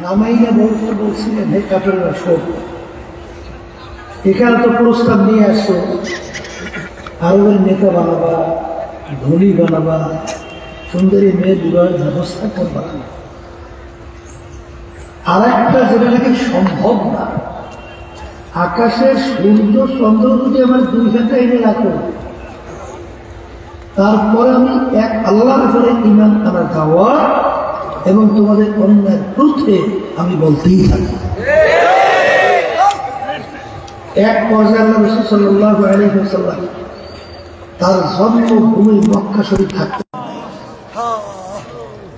নামাইয়া বলছিলেন, হে কাপড়েরা শোক, এখানে তো প্রস্তাব নিয়ে আসো আরবের নেতা বানাবা, ধনী বানাবা, সুন্দরী মেয়ে বিবাহের ব্যবস্থা করবা। আর একটা যেটা নাকি সম্ভব না, আকাশের সূর্য চন্দ্র যদি আমার দুই হাতে এনে রাখো, তারপরে আমি এক আল্লাহর উপরে ঈমান আনার দাওয়া এবং তোমাদের অন্যায়ের বিরুদ্ধে আমি বলতেই থাকি। এক পর্যায়ে আল্লাহ রাসূল সাল্লাল্লাহু আলাইহি ওয়াসাল্লাম তার জন্মভূমি মক্কা শরীফ থাকতেন।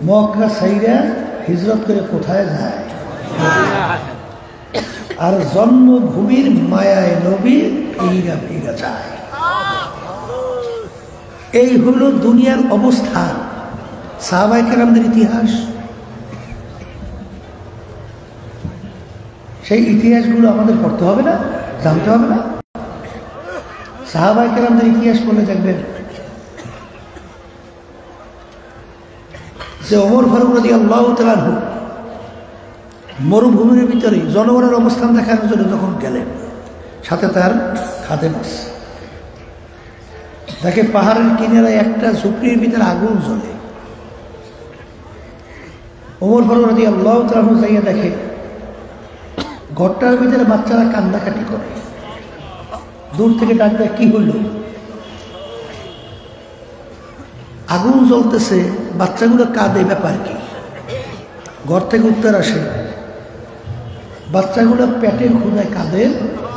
মক্কা ছাইরা হিজরত করে কোথায় যায়? আর জন্মভূমির মায়ায় নবী ফিরা ফিরা যায়। এই হলো দুনিয়ার অবস্থান, সাহাবায়ে কেরামদের ইতিহাস। সেই ইতিহাসগুলো আমাদের পড়তে হবে না, জানতে হবে না? সাহাবায়ে কেরামদের ইতিহাস পড়লে দেখবেন যে ওমর ফারুক রাদিয়াল্লাহু তাআলা আনহু মরুভূমির ভিতরে জনগণের অবস্থান দেখানোর জন্য যখন গেলেন, সাথে তার খাদেম আছে, দেখে পাহাড়ের কিনারায় একটা ঝুপড়ির ভিতরে আগুন জ্বলে। ওমর ফারুক রাদিয়াল্লাহু তাআলা আনহু যাইয়া দেখে ঘরটার ভিতরে বাচ্চারা কান্নাকাটি করে। দূর থেকে ডাক দেয়, কি হইল? আগুন জ্বলতেছে, বাচ্চাগুলো কাঁদে, ব্যাপার কি? ঘর থেকে উত্তর আসে, বাচ্চাগুলো পেটের ক্ষুধায় কাঁদে,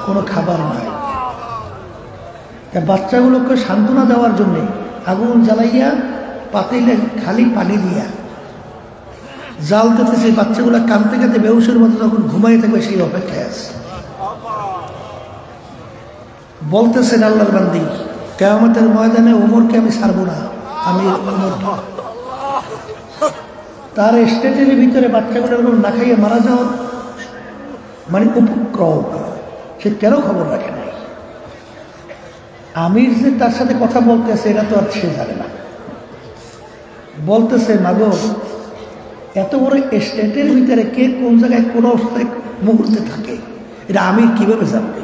কোনো খাবার নাই। বাচ্চাগুলোকে সান্ত্বনা দেওয়ার জন্যে আগুন জ্বালাইয়া পাতিলে খালি পানি দিয়া জাল দিতেছে। বাচ্চাগুলো কাঁদতে কাঁদতে বেহুশের মতো যখন ঘুমাই থাকবে সেই অপেক্ষায় আছে। বলতেছেন আল্লাহর বান্দি, কিয়ামতের ময়দানে ওমরকে আমি ছাড়বো না, আমি ওমরকে। তার স্টেটের ভিতরে বাচ্চাগুলো না খাইয়ে মারা যাওয়ার মানে উপক্রম, সে কেন খবর রাখে নাই? আমির যে তার সাথে কথা বলতেছে এটা তো আর সে জানে না। বলতেছে, মাগো, এত বড় স্টেটের ভিতরে কে কোন জায়গায় কোন অবস্থায় মুহূর্তে থাকে এটা আমির কিভাবে জানবে?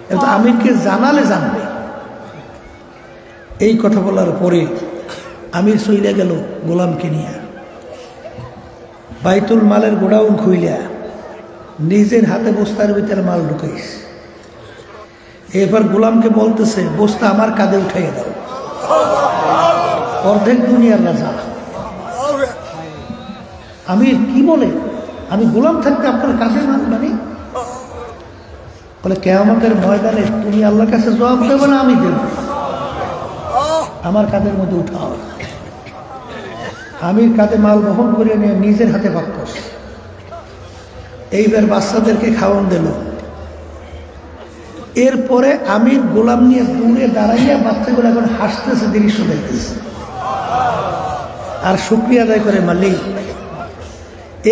এটা তো আমিরকে জানালে জানবে। এই কথা বলার পরে আমির চইলে গেল গোলামকে নিয়ে, বাইতুল মালের গোডাউন খুইলা নিজের হাতে বস্তার ভিতরে মাল ঢুকাইছে। এবার গোলামকে বলতেছে, বস্তা আমার কাঁধে উঠাইয়া দাও। অর্ধেক দুনিয়ার রাজা আমির কি বলে, আমি গোলাম থাকতে আপনার কাঁধে মাল মানে? বলে, কিয়ামতের ময়দানে তুমি আল্লাহর কাছে জবাব দেবে না, আমি দেব। আমার কাঁধের মধ্যে উঠাও। আমির কাঁধে মাল বহন করে নিয়ে নিজের হাতে ভাগ করছে। এইবার বাচ্চাদেরকে খাওয়ান দিল। এরপরে আমির গোলাম নিয়ে দূরে দাঁড়াইয়া বাচ্চাগুলো এখন হাসতেছে, দৃশ্য দেখতেছে আর শুকরিয়া আদায় করে, মালিক,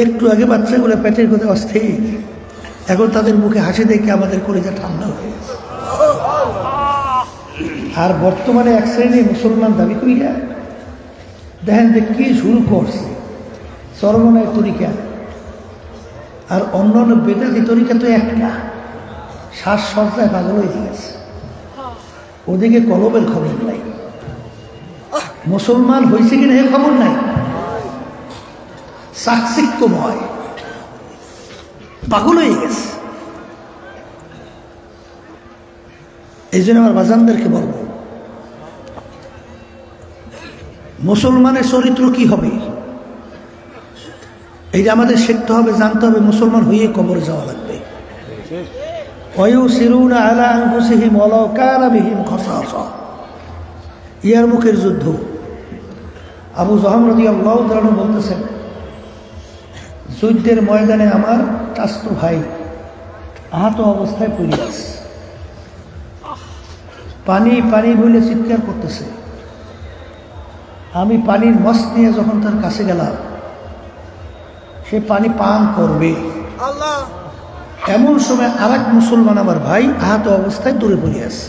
একটু আগে বাচ্চাগুলো পেটের কথা অস্থির, এখন তাদের মুখে হাসি দেখে আমাদের কলিজা ঠান্ডা হয়ে গেছে। আর বর্তমানে এক শ্রেণীর মুসলমান দাবি করিয়া দেখেন যে কি শুরু করছে, চরমনায় তরিকা আর অন্যান্য বেদাতি তরিকা তো একটা, শ্বাসসজ্জায় পাগল হয়ে গেছে। ওদিকে কলবের খবর নাই, মুসলমান হয়েছে কিনা এ খবর নাই, চাকচিক্যময় পাগল হয়ে গেছে। এই জন্য আমার বাজানদেরকে বলবো, মুসলমানের চরিত্র কি হবে এইটা আমাদের শিখতে হবে, জানতে হবে। মুসলমান হয়ে কবরে যাওয়া লাগবে। ওয়ায়ুসিরুনা আলা আনফুসিহিম ওয়ালাউ কানা বিহিম খাসাসা, ইয়ারমুকের যুদ্ধ। আবু যহম রাদিয়াল্লাহু তাআলা বলতেছেন, যুদ্ধের ময়দানে আমার চাচতো ভাই আহত অবস্থায় পড়ে আছে, পানি পানি বলে চিৎকার করতেছে। আমি পানির মস নিয়ে যখন তার কাছে গেলাম, সে পানি পান করবে, এমন সময় আর এক মুসলমান আমার ভাই আহত অবস্থায় দূরে পড়ে আছে,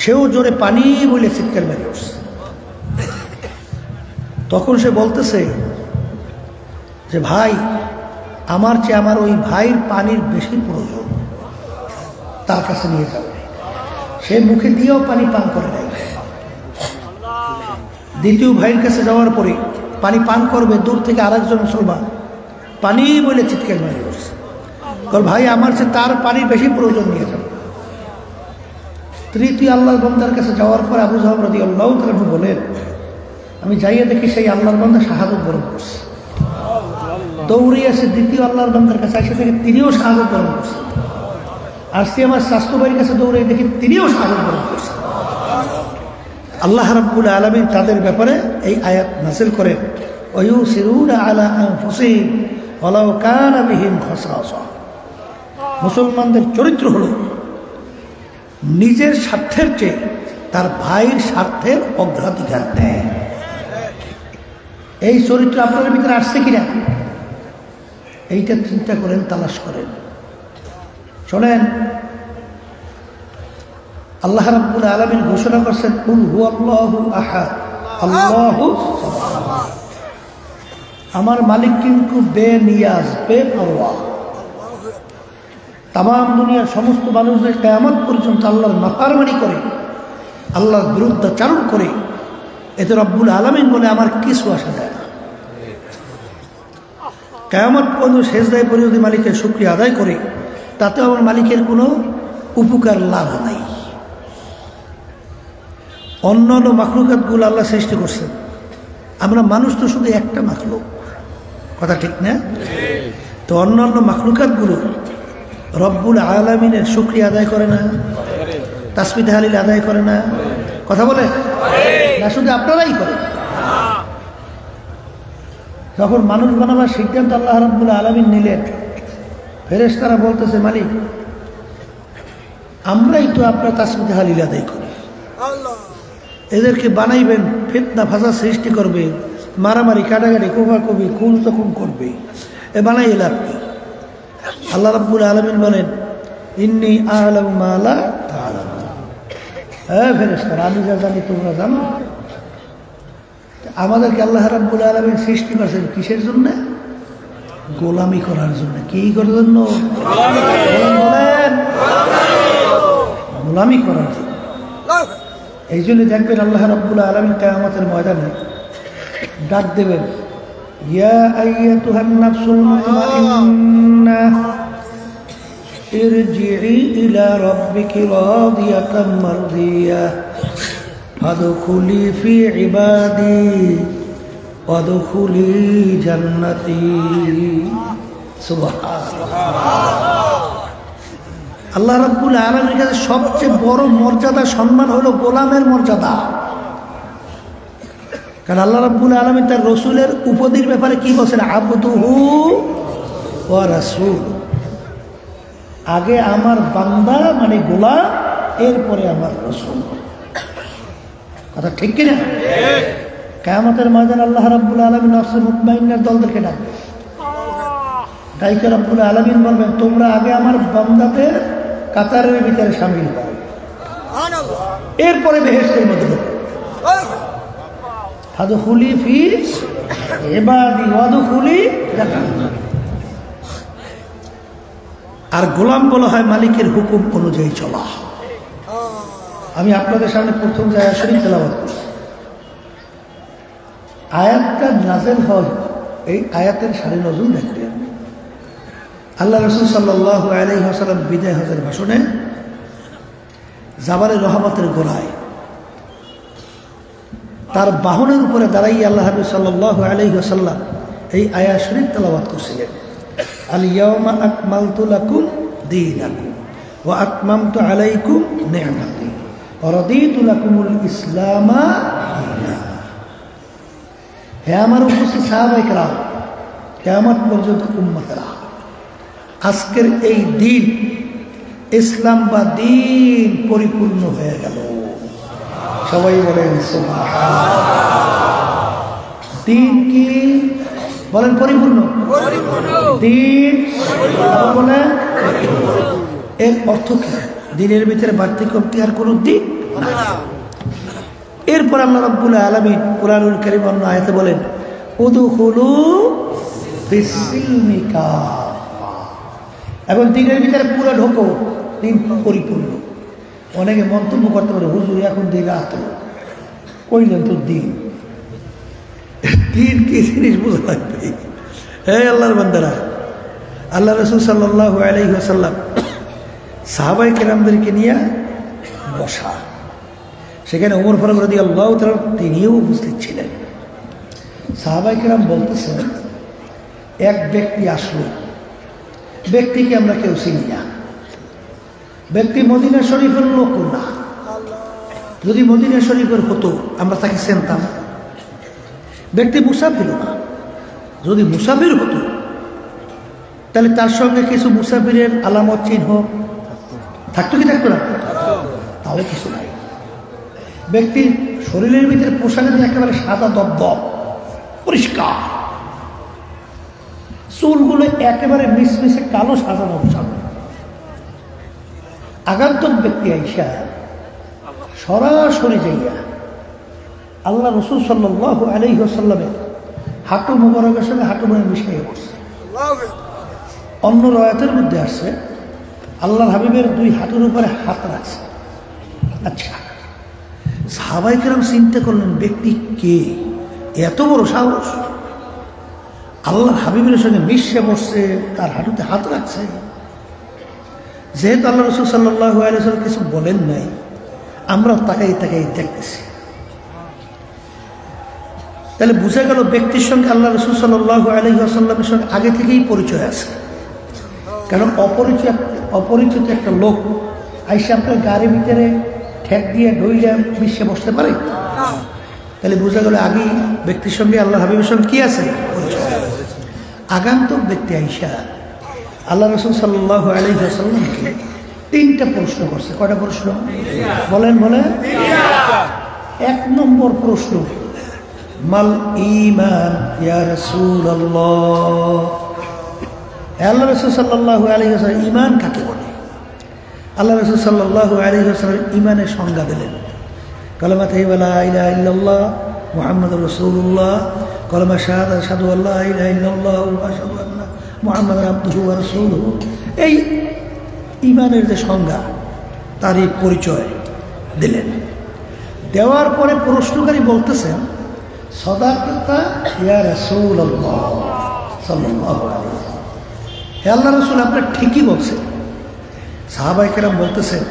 সেও জোরে পানি বলে চিৎকার মেরে উঠছে। তখন সে বলতেছে যে, ভাই আমার চেয়ে আমার ওই ভাইয়ের পানির বেশি প্রয়োজন, তার কাছে নিয়ে যাবে। সে মুখে দিয়েও পানি পান করে নেয়। দ্বিতীয় ভাইয়ের কাছে যাওয়ার পরে পানি পান করবে, দূর থেকে আরেকজন মুসলমান পানি বলে চিৎকার মেরে উঠছে, ভাই আমার চেয়ে তার পানির বেশি প্রয়োজন, নিয়ে যাবে। তৃতীয় আল্লাহর বান্দার কাছে যাওয়ার পর আবু জাহল রাদিয়াল্লাহু তাআলা বলেন, আমি যাইয়া দেখি সেই আল্লাহর বান্দা শাহাদাত বরণ করছে। দৌড়ে আসে দ্বিতীয় আল্লাহর বান্দার কাছে, এসে দেখে তিনিও শাহাদাত বরণ করছে। আসছি আমার স্বাস্থ্য ভাইয়ের কাছে দৌড়ে দেখি তিনিও শাহাদাত বরণ করছে। আল্লাহ রাব্বুল আলামিন তাদের ব্যাপারে এই আয়াত নাযিল করেন, ওয়ায়ুসিরুনা আলা আনফুসিহিম ওয়ালাউ কানা বিহিম খাসাসা। মুসলমানদের চরিত্র হলো নিজের স্বার্থের চেয়ে তার ভাইয়ের স্বার্থের অগ্রাধিকার দেয়। এই চরিত্র আপনাদের ভিতরে আসছে কিনা এইটা চিন্তা করেন, তালাশ করেন। শোনেন, আল্লাহ রাব্বুল আলামিন ঘোষণা করছেন, কুল হুয়াল্লাহু আহাদ আল্লাহু সামাদ। আমার মালিক কিন্তু বেনিয়াজ, বেপরোয়া। তামাম দুনিয়ার সমস্ত মানুষদের কিয়ামত পর্যন্ত আল্লাহর নাফরমানি করে, আল্লাহর বিরুদ্ধাচরণ করে, এতে রব্বুল আলামিন বলে আমার কিছু আসা যায় না। কিয়ামত পর্যন্ত সেজদায় পড়ে যদি মালিকের শুকরিয়া আদায় করে, তাতে আমার মালিকের কোনো উপকার লাভ নাই। অন্যান্য মাখলুকাতগুলো আল্লাহ সৃষ্টি করছেন, আমরা মানুষ তো শুধু একটা মাখলুক, কথা ঠিক না? তো অন্যান্য মাখলুকাতগুলো রব্বুল আলামিনের শুকরিয়া আদায় করে না, তাসবিহ তাহলিল আদায় করে না, কথা বলে না, শুধু আপনারাই করেন। যখন মানুষ বানাবার সিদ্ধান্ত আল্লাহ রাব্বুল আলামিন নিলেন, ফেরেশতারা বলতেছে, মালিক আমরাই তো আপনার তাসবিহ তাহলিল আদায় করি, এদেরকে বানাইবেন, ফিতনা ফাসাদ সৃষ্টি করবে, মারামারি কাটাকাটি কোপাকুপি খুন তখন করবে, এ বানাই লাভ কি? আল্লাহ রাব্বুল আলামিন বলেন, ইন্নী আ'লামু মা লা তা'লামুন। হ্যাঁ ফেরেশতারা, আমি যা জানি তোমরা জানো। আমাদেরকে আল্লাহ রাব্বুল আলামিন সৃষ্টি করেছেন কিসের জন্য? গোলামি করার জন্য। কি করার জন্য? বলেন, গোলামি করার জন্য। এই জন্য দেখবেন আল্লাহ রাব্বুল আলামিন কিয়ামতের ময়দানে ডাক দেবেন, ইয়া আইয়াতুহান নাফসুল মুতমাইন্নাহ ইরজিই ইলা রাব্বিকি রাদিয়াতাম মারদিয়াহ ফাদখুলি ফি ইবাদি ওয়াদখুলি জান্নাতি। সুবহানাল্লাহ। আল্লাহ রাব্বুল আলামিনের কাছে সবচেয়ে বড় মর্যাদা, সম্মান হলো গোলামের মর্যাদা। কারণ আল্লাহ রাব্বুল আলামিন তার রসুলের উপাধির ব্যাপারে কি বলছেন? আবদুহু ওয়া রাসূল। আগে আমার বান্দা মানে গোলাম, এরপরে আমার রসুল। কথা ঠিক কিনা? কিয়ামতের ময়দানে আল্লাহ রাব্বুল আলামিন নফসে মুতমাইন্নার দলদেরকে ডাকবেন, ডাইকে রাব্বুল আলামিন বলবেন, তোমরা আগে আমার বান্দাদের কাতারের ভিতরে শামিল হও, এরপরে বেহেশতের মধ্যে ঢোকো। ফাদখুলি ফি ইবাদি ওয়াদখুলি জান্নাতি। আর গোলাম বলা হয় মালিকের হুকুম অনুযায়ী চলা। আমি আপনাদের সামনে প্রথম যে আয়াত শরীফ তেলাওয়াত করছি, আয়াতটা নাযিল হয়, এই আয়াতের সারি নজরুল দেখবেন। আল্লাহ রাসূল সাল্লাল্লাহু আলাইহি ওয়াসাল্লাম বিদায় হজের ভাষণে জাবালে রহমতের গোড়ায় তার বাহনের উপরে দাঁড়াইয়ে আল্লাহ হাবিব সাল্লাল্লাহু আলাইহি ওয়াসাল্লাম এই আয়াত শরীফ তেলাওয়াত করছিলেন, আল ইয়াউমা আকমালতু লাকুম দীনাকুম ওয়া আতমামতু আলাইকুম নি'মাতি ওয়া রাদিতু লাকুমুল ইসলামা দীনা। হে আমার উপস্থিত সাহাবায়ে কেরাম, কিয়ামত পর্যন্ত উম্মতেরা, আজকের এই দিন ইসলাম বা দিন পরিপূর্ণ হয়ে গেল। সবাই বলেন সুবহানাল্লাহ। দিন কি বলেন? পরিপূর্ণ দিন বলেন। এর অর্থ কি? দিনের ভিতরে বাড়তি কমতি আর কোনো দিন না। এরপর আল্লাহ রাব্বুল আলামিন কুরআনুল কারীম অন্য আয়াতে বলেন, উদখুলু ফিসসিলমি কাফা। এখন দিনের ভিতরে পুরো ঢোকো, দিন পরিপূর্ণ। অনেকে মন্তব্য করতে পারে, হুজুর এখন দিন রাত কইলেন তো দিন দিন কি জিনিস বোঝা লাগবে। হ্যাঁ আল্লাহর বান্দারা, আল্লাহ রাসূল সাল্লাল্লাহু আলাইহি ওয়াসাল্লাম সাহাবায়ে কেরামদেরকে নিয়ে বসা, সেখানে ওমর ফারুক রাদিয়াল্লাহু তাআলা তিনিও উপস্থিত ছিলেন। সাহাবায়ে কেরাম বলতেছেন, এক ব্যক্তি আসলো, ব্যক্তিকে আমরা কেউ চিনি না, ব্যক্তি মদিনা শরীফের লোক না। যদি মদিনা শরীফের হতো আমরা তাকে চিনতাম। ব্যক্তি মুসাফির না, যদি মুসাফির হতো তাহলে তার সঙ্গে কিছু মুসাফিরের আলামত চিহ্ন থাকতো কি থাকতো না? তাহলে কিছু নাই। ব্যক্তির শরীরের ভিতরে পোশাকের একেবারে সাদা দবদব পরিষ্কার, চুলগুলো একেবারে মিশমিশে কালো সাজানো পোশাক। আগান্তক ব্যক্তি আইসা সরাসরি যাইয়া আল্লাহ রাসূল সাল্লাল্লাহু আলাইহি ওয়াসাল্লামের হাঁটু মুবারকের সঙ্গে হাঁটু মিশিয়ে পড়ছে। অন্য রওয়ায়াতের মধ্যে আসছে আল্লাহর হাবিবের দুই হাঁটুর উপরে হাত রাখছে। আচ্ছা, সাহাবায়ে কেরাম চিন্তা করলেন, ব্যক্তি কে, এত বড় সাহস, আল্লাহর হাবিবের সঙ্গে মিশে বসছে, তার হাঁটুতে হাত রাখছে। যেহেতু আল্লাহ রাসূল সাল্লাল্লাহু আলাইহি ওয়াসাল্লাম কিছু বলেন নাই, আমরা তাকাই তাকাই দেখতেছি। তাহলে বুঝা গেল ব্যক্তির সঙ্গে আল্লাহ রাসূল সাল্লাল্লাহু আলাইহি ওয়াসাল্লামের সঙ্গে আগে থেকেই পরিচয় আছে। কারণ অপরিচিত একটা লোক আইসা আপনার গাড়ির ভিতরে ঠেক দিয়ে ডইলে মিশে বসতে পারে? তাহলে বোঝা গেল আগেই ব্যক্তির সঙ্গে আল্লাহ হাবিবের সঙ্গে কি আছে, পরিচয়। আগান্তক ব্যক্তি আইসা আল্লাহ রাসূল সাল্লাল্লাহু আলাইহি ওয়াসাল্লামকে তিনটা প্রশ্ন করছে। কয়টা প্রশ্ন বলেন? এক নম্বর প্রশ্ন, মাল ঈমান ইয়া রাসূলুল্লাহ। আল্লাহ রাসূল সাল্লাল্লাহু আলাইহি ওয়াসাল্লাম ঈমান কাকে বলে? আল্লাহ রাসূল সাল্লাল্লাহু আলাইহি ওয়াসাল্লাম ঈমানের সংজ্ঞা দিলেন, কালেমা তাইয়্যিবা লা ইলাহা ইল্লাল্লাহ মুহাম্মাদুর রাসূলুল্লাহ, কালেমা শাহাদাত আশহাদু আল্লা ইলাহা ইল্লাল্লাহ ওয়া আশহাদু আন্না মুহাম্মাদান আবদুহু ওয়া রাসূলুহু। এই ঈমানের যে সংজ্ঞা, তারই পরিচয় দিলেন। দেওয়ার পরে প্রশ্নকারী বলতেছেন, সাদাকাতা ইয়া রাসূলুল্লাহ সাল্লাল্লাহু আলাইহি ওয়াসাল্লাম, হে আল্লাহ রাসূল আপনি ঠিকই বলছেন। সাহাবায়ে কেরাম বলতেছেন,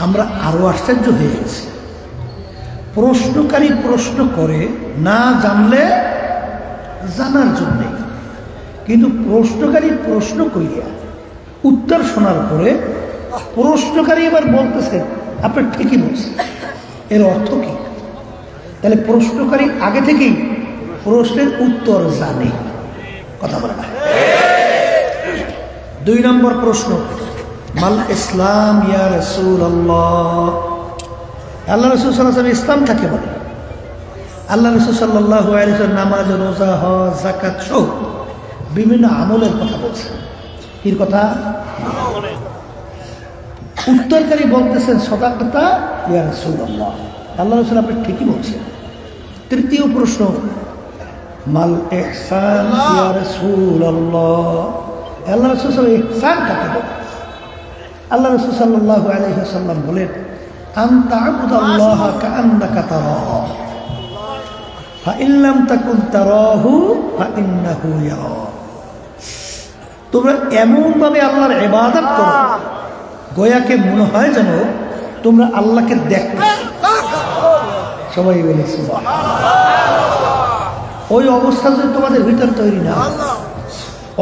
আমরা আরো আশ্চর্য হয়ে গেছি। প্রশ্নকারী প্রশ্ন করে না জানলে জানার জন্যে, কিন্তু প্রশ্নকারী প্রশ্ন করিয়া উত্তর শোনার পরে প্রশ্নকারী এবার বলতেছেন আপনি ঠিকই বলছেন। এর অর্থ কি? তাহলে প্রশ্নকারী আগে থেকেই প্রশ্নের উত্তর জানে। কথা বলে না। দুই নম্বর প্রশ্ন, মাল ইসলাম ইয়া রাসূলুল্লাহ। আল্লাহ রাসূল সাল্লাল্লাহু আলাইহি ওয়াসাল্লাম ইসলাম কাকে বলে? আল্লাহ রাসূল সাল্লাল্লাহু আলাইহি ওয়াসাল্লাম নামাজ, রোজা, হজ, যাকাত সহ বিভিন্ন আমলের কথা বলছেন। এর কথা উত্তরকারী বলতেছেন, সাদাকাতা ইয়া রাসূলুল্লাহ, আল্লাহ রাসূল আপনি ঠিকই বলছেন। তৃতীয় প্রশ্ন, মাল ইহসান ইয়া রাসূলুল্লাহ। আল্লাহ রাসূল সাল্লাল্লাহু আলাইহি ওয়াসাল্লাম ইহসান কাকে বলে? আল্লাহ রাসূল সাল্লাল্লাহু আলাইহি ওয়াসাল্লাম বলেন, আন তা'বুদাল্লাহা কাআন্নাকা তারাহু ফাইন লাম তাকুন তারাহু ফাইন্নাহু ইয়ারাক। তোমরা এমনভাবে আল্লাহর ইবাদত করো গোয়াকে মনে হয় যেন তোমরা আল্লাহকে দেখো। সবাই বলে সুবহানাল্লাহ। ওই অবস্থা যদি তোমাদের ভিতর তৈরি না,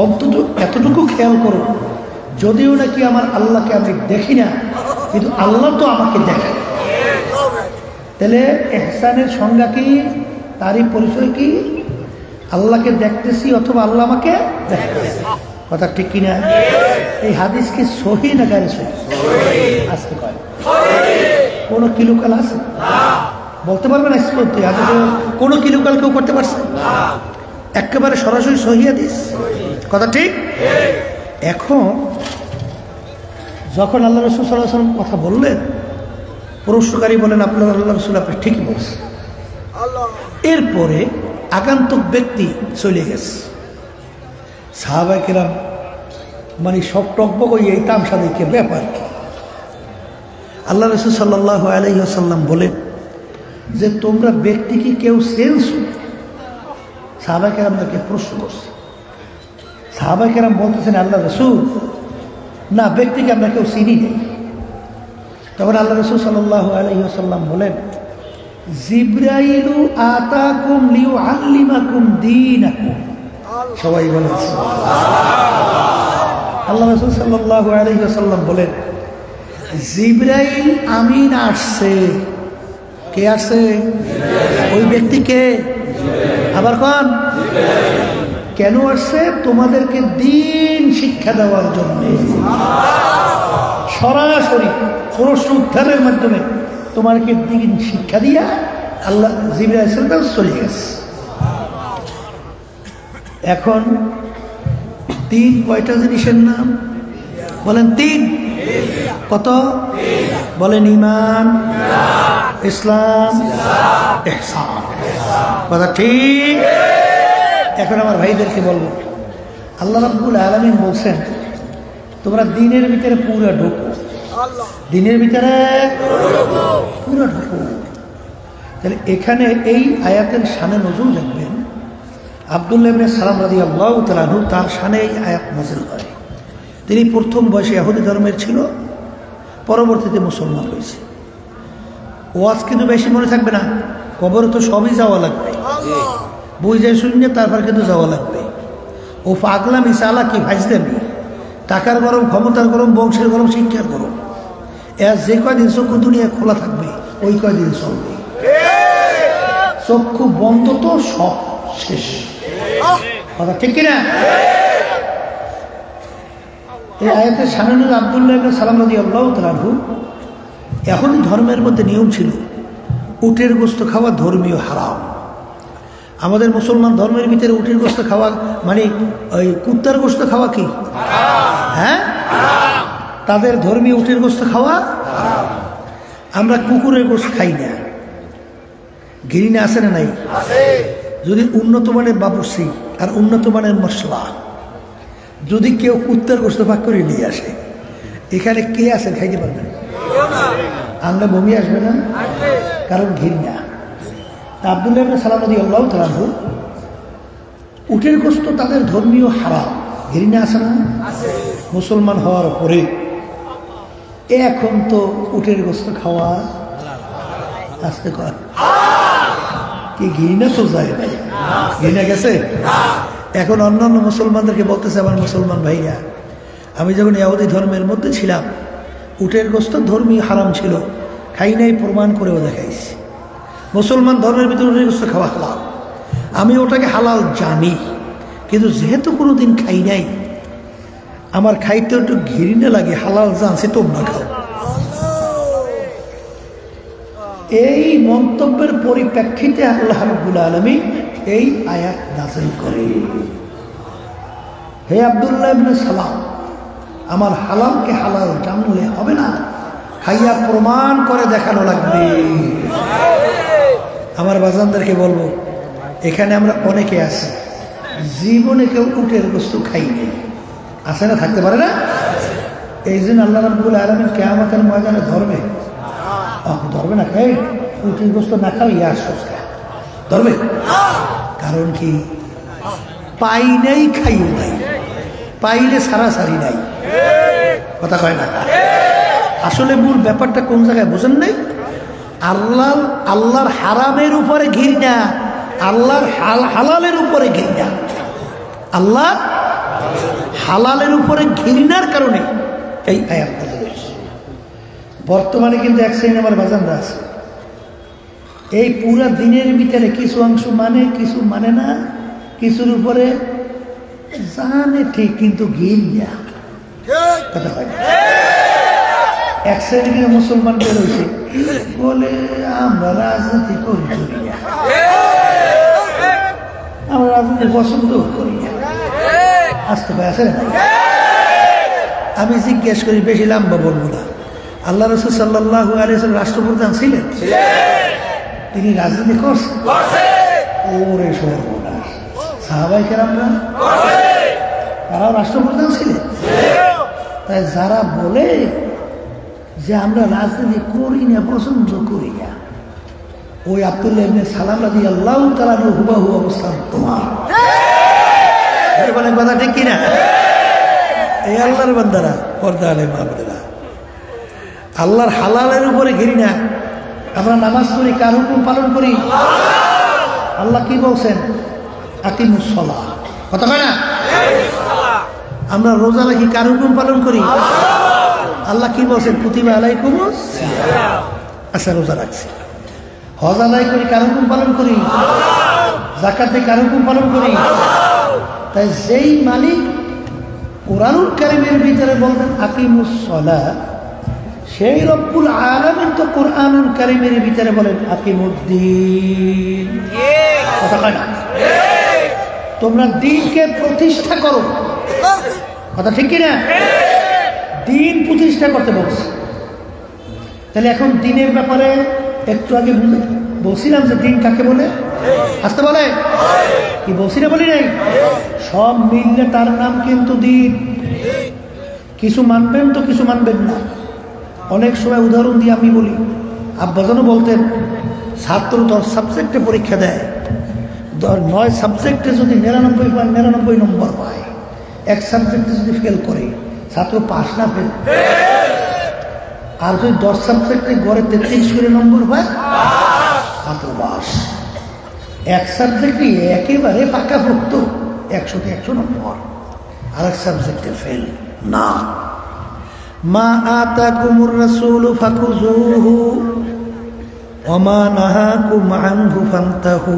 অন্তত এতটুকু খেয়াল করো, যদিও নাকি আমার আল্লাহকে আমি দেখি না, কিন্তু আল্লাহ তো আমাকে দেখে। তাহলে ইহসানের সংজ্ঞা কি, তারই পরিচয় কি? আল্লাহকে দেখতেছি অথবা আল্লাহ আমাকে দেখতেছি। কথা ঠিক কিনা? এই হাদিস কি সহিহ না গায়রে সহিহ? আজকে কয় কোন কিলুকাল আছে? বলতে পারবেন আজকে কোন কিলুকাল কেউ করতে পারছে? একেবারে সরাসরি সহিহ হাদিস। কথা ঠিক? এখন যখন আল্লাহ রাসূল সাল্লাল্লাহু আলাইহি ওয়াসাল্লাম কথা বললেন, প্রশ্নকারী বলেন আপনার আল্লাহ রাসূল আপনি ঠিকই বলছেন। এরপরে আগান্তক ব্যক্তি চলে গেছে। সাহাবায়ে কেরাম মানে সব টকবক ওই এই তামসা দেখে ব্যাপার কি। আল্লাহ রাসূল সাল্লাল্লাহু আলাইহি ওয়াসাল্লাম বলেন যে তোমরা ব্যক্তি কি কেউ চেনছো? সাহাবায়ে কেরামকে প্রশ্ন করছে। সাহাবায়ে কেরাম বলতেছেন আল্লাহ রাসূল না, ব্যক্তিকে আমরা কেউ চিনি নেই। তখন আল্লাহ রাসূল সাল্লাল্লাহু আলাইহি ওয়াসাল্লাম বলেন জিবরাইলু আতাকুম লিউআল্লিমাকুম দীনাকুম। সবাই বলেন আল্লাহ রাসূল সাল্লাল্লাহু আলাইহি ওয়াসাল্লাম বলেন জিবরাইল আমিন আসছে। কে আসছে? ওই ব্যক্তিকে আবার কোন কেন আসছে? তোমাদেরকে দ্বীন শিক্ষা দেওয়ার জন্য। সরাসরি প্রশ্ন উত্থানের মাধ্যমে তোমাকে দ্বীন শিক্ষা দিয়া আল্লাহ জিবরাইল চলে গেছে। এখন তিন কয়টা জিনিসের নাম বলেন? তিন। কত বলেন? ঈমান, ইসলাম, ইহসান। কথা ঠিক? এখন আমার ভাইদেরকে বলবো, আল্লাহ রাব্বুল আলামিন বলছেন তোমরা দ্বীনের ভিতরে পুরো ঢুকো, দ্বীনের ভিতরে পুরো ঢুকো। তাহলে এখানে এই আয়াতের শানে নজরুল দেখবেন আব্দুল্লাহ ইবনে সালাম রাদিয়াল্লাহু তাআলা আনহু, তার শানে এই আয়াত নাযিল হয়। তিনি প্রথম বয়সে ইহুদি ধর্মের ছিল, পরবর্তীতে মুসলমান হয়েছে। ওয়াজ কিন্তু বেশি মনে থাকবে না, কবরে তো সবই যাওয়া লাগবে, বুঝে শুনে তারপর কিন্তু যাওয়া লাগবে। ও পাগলা মিশালা কি ভাজদেবি, টাকার গরম, ক্ষমতার গরম, বংশের গরম, শিক্ষার গরম, এর যে কয়দিন চক্ষু দুনিয়া খোলা থাকবে ওই কয়দিন চলবে। চক্ষু বন্ধ তো সব শেষ। কথা ঠিক কিনা? এই আয়াতের সামনে আব্দুল্লাহ ইবনে সালাম রাদিয়াল্লাহু তাআলা আনহু, এখন ধর্মের মধ্যে নিয়ম ছিল উটের গোশত খাওয়া ধর্মীয় হারাম। আমাদের মুসলমান ধর্মের ভিতরে উটের গোশত খাওয়া মানে ওই কুত্তার গোশত খাওয়া কি? হ্যাঁ, তাদের ধর্মীয় উটের গোশত খাওয়া। আমরা কুকুরের গোশত খাই না। ঘৃণা আছে না নাই? যদি উন্নত মানের বাবুর্চি আর উন্নত মানের মশলা যদি কেউ কুত্তার গোশত ভাগ করে নিয়ে আসে, এখানে কে আছেন খাইতে পারবেন? আনলে বমি আসবে না? কারণ ঘৃণা। আব্দুল্লাহ ইবনে সালাম রাদিয়াল্লাহু তাআলা আনহু, উটের গোশত তাদের ধর্মীয় হারাম। ঘৃণা আছে না? মুসলমান হওয়ার পরে এখন তো উটের গোশত খাওয়া আসতে কর কি ঘৃণা তো যায় নাই, ঘৃণা গেছে। এখন অন্যান্য মুসলমানদেরকে বলতেছে আমার মুসলমান ভাইরা, আমি যখন ইহুদি ধর্মের মধ্যে ছিলাম উটের গোশত ধর্মীয় হারাম ছিল, খাই নাই, প্রমাণ করেও দেখাইছি। মুসলমান ধর্মের ভিতরে উটের গোশত খাওয়া হালাল, আমি ওটাকে হালাল জানি, কিন্তু যেহেতু কোনোদিন খাই নাই আমার খাইতে একটু ঘৃণা লাগে, হালাল জানছি তোমরা খাও। এই মন্তব্যের পরিপ্রেক্ষিতে আল্লাহ রাব্বুল আলামিন এই আয়াত নাযিল করে, হে আব্দুল্লাহ ইবনে সালাম, আমার হালালকে হালাল জানলে হবে না, খাইয়া প্রমাণ করে দেখানো লাগবে। আমার বাজানদেরকে বলবো, এখানে আমরা অনেকে আছি জীবনে কেউ উটের গোশত খাইনি, আছে না? থাকতে পারে না? এই জন্য আল্লাহ রাব্বুল আলামিন কিয়ামতের ময়দানে ধরবে, ধরবে না, খাই উটের গোশত না খাও ইয়ার সোজা ধরবে। কারণ কি? পাই নাই, খাইও নাই, পাইলে সারাসারি নাই। কথা কয় না? আসলে মূল ব্যাপারটা কোন জায়গায় বুঝেন নাই? আল্লাহর হারামের উপরে ঘৃণা, আল্লাহর হালালের উপরে ঘৃণা। আল্লাহ হালালের উপরে ঘৃণার কারণে এই আয়াতটা রয়েছে। বর্তমানে কিন্তু এক শ্রেণী আমার বাজানরা আছে, এই পুরা দিনের ভিতরে কিছু অংশ মানে, কিছু মানে না, কিছুর উপরে জানে ঠিক কিন্তু ঘৃণা। কথা হয় না? এক শ্রেণীর মুসলমান বেরোইছে বলে আমরা রাজনীতি করি না, আমরা রাজনীতি পছন্দ করি না। আসতে পারে আছে না? আমি জিজ্ঞেস করি, বেশি লম্বা বলবো না, আল্লাহ রাসূল সাল্লাল্লাহু আলাইহি ওয়াসাল্লাম রাষ্ট্রপ্রধান ছিলেন, তিনি রাজনীতি করছেন? ওরে সর্বনাশ! সাহাবায়ে কেরামরা তারাও রাষ্ট্রপ্রধান ছিলেন। তাই যারা বলে যে আমরা রাজনীতি করি না, পছন্দ করি না, ওই আব্দুল্লাহ ইবনে সালাম রাদিয়াল্লাহু তাআলা হুবাহু অবস্থান তোমার। বলেন কথা ঠিক কিনা? এই আল্লাহর বান্দারা, পর্দা আলেম আমাদেরা, আল্লাহর হালালের উপরে ঘিরি না। আমরা নামাজ পড়ি, কার হুকুম পালন করি? আল্লাহ কি বলছেন? আকিমুস সালাহ, কথা কয় না? আমরা রোজা রাখি, কার হুকুম পালন করি? আল্লাহ কি বলছেন? কুতিবা আলাইকুমুস সিয়াম। আচ্ছা, রোজা রাখছি। হজ আদায় করি, কার হুকুম পালন করি? যাকাত দেই, কার হুকুম পালন করি? তাই যেই মালিক কোরআনুল কারীমের ভিতরে বলতেন আকিমুস সালাহ, সেই রব্বুল আলামিন তো কোরআনুল কারীমের ভিতরে বলেন আকিমুদ্দিন, কথা কয় না? তোমরা দিনকে প্রতিষ্ঠা করো, কথা ঠিক কিনা? দিন প্রতিষ্ঠা করতে বলছে। তাহলে এখন দিনের ব্যাপারে একটু আগে বলছিলাম যে দিন কাকে বলে, আসতে বলে কি বলছি না, বলি নাই? সব মিললে তার নাম কিন্তু দিন। কিছু মানবেন তো কিছু মানবেন না। অনেক সময় উদাহরণ দিয়ে আমি বলি, আব্বাজানও বলতেন, ছাত্র 10 সাবজেক্টে পরীক্ষা দেয়, 9 সাবজেক্টে যদি 99 নম্বর পায়, এক সাবজেক্টে যদি ফেল করে, ছাত্র পাস না ফেল? আর যদি 10 সাবজেক্টে গড়ে 33 করে নম্বর পায়, ছাত্র পাস। এক সাবজেক্টে একেবারে পাকাপোক্ত 100তে 100 নম্বর, আর এক সাবজেক্টে ফেল না। মা আতাকুমুর রাসূলু ফাকুযুহু ওয়া মা নাহাকুম আনহু ফান্তাহু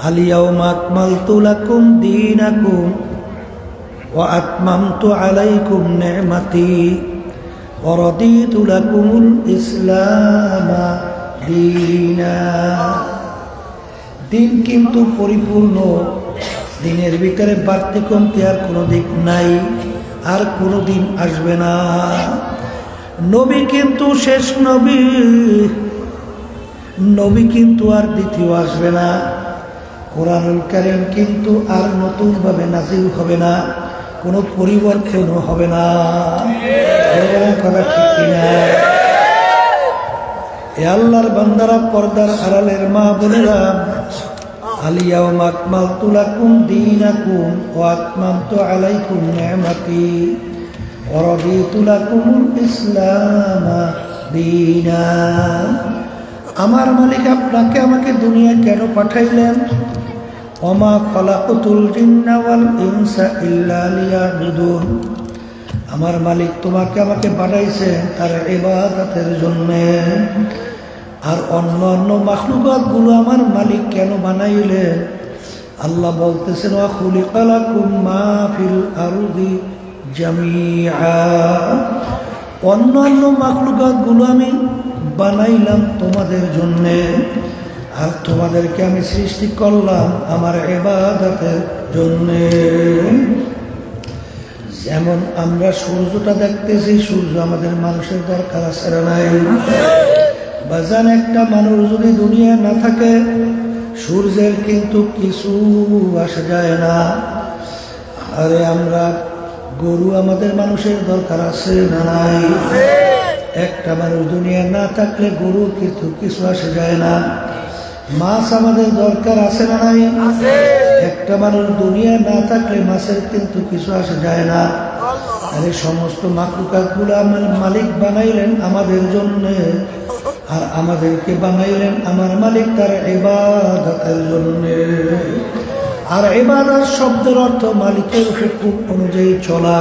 আল ইয়াওমা আকমালতু লাকুম দীনাকুম ওয়া আতমামতু আলাইকুম নি'মাতি ওয়া রাদিতু লাকুমুল ইসলামা দীনা। দিন কিন্তু পরিপূর্ণ, দিনের ভিতরে বাড়তি কমতি আর কোনো দিক নাই, আর কোনো দিন আসবে না। নবী কিন্তু শেষ নবী, নবী কিন্তু আর দ্বিতীয় আসবে না। কোরআনুল কারীম কিন্তু আর নতুনভাবে নাযিল হবে না, কোনো পরিবর্তনও হবে না। কথা ঠিক কিনা? এ আল্লাহর বান্দারা, পর্দার আড়ালের মা বোনেরা, আল ইয়াওমা আকমালতু লাকুম দীনাকুম ওয়া আতমামতু আলাইকুম নি'মাতি ওয়া রাদিতু লাকুমুল ইসলামা দীনা। আমার মালিক আপনাকে আমাকে দুনিয়ায় কেন পাঠাইলেন? ওমা খালাকতুল জিন্না ওয়াল ইনসা ইল্লা লিয়াবুদুন। আমার মালিক তোমাকে আমাকে পাঠাইছেন তার ইবাদতের জন্য। আর অন্য অন্য মাখলুকাত গুলো আমার মালিক কেন বানাইলেন? আল্লাহ বলতেছেন ওয়া খুলিকা লাকুম মা ফিল আরদি জামিআ। অন্য অন্য মাখলুকাত গুলো আমি বানাইলাম তোমাদের জন্য, আর তোমাদেরকে আমি সৃষ্টি করলাম আমার ইবাদতের জন্য। যেমন আমরা সূর্যটা দেখতেছি, সূর্য আমাদের মানুষের দরকার আছে না নাই? বাজান, একটা মানুষ যদি দুনিয়া না থাকে, সূর্যের কিন্তু কিছু আসা যায় না। আরে আমরা গরু আমাদের মানুষের দরকার আছে না নাই? একটা মানুষ দুনিয়া না থাকলে গরু কিন্তু কিছু আসা যায় না। মাছ আমাদের দরকার আছে না নাই? একটা মানুষ দুনিয়া না থাকলে মাছের কিন্তু কিছু আসা যায় না। আর এই সমস্ত মাখলুকাতগুলো আমার মালিক বানাইলেন আমাদের জন্য, আর আমাদেরকে বানাইলেন আমার মালিক তার ইবাদতের জন্য। আর ইবাদত শব্দের অর্থ মালিকের হুকুম অনুযায়ী চলা।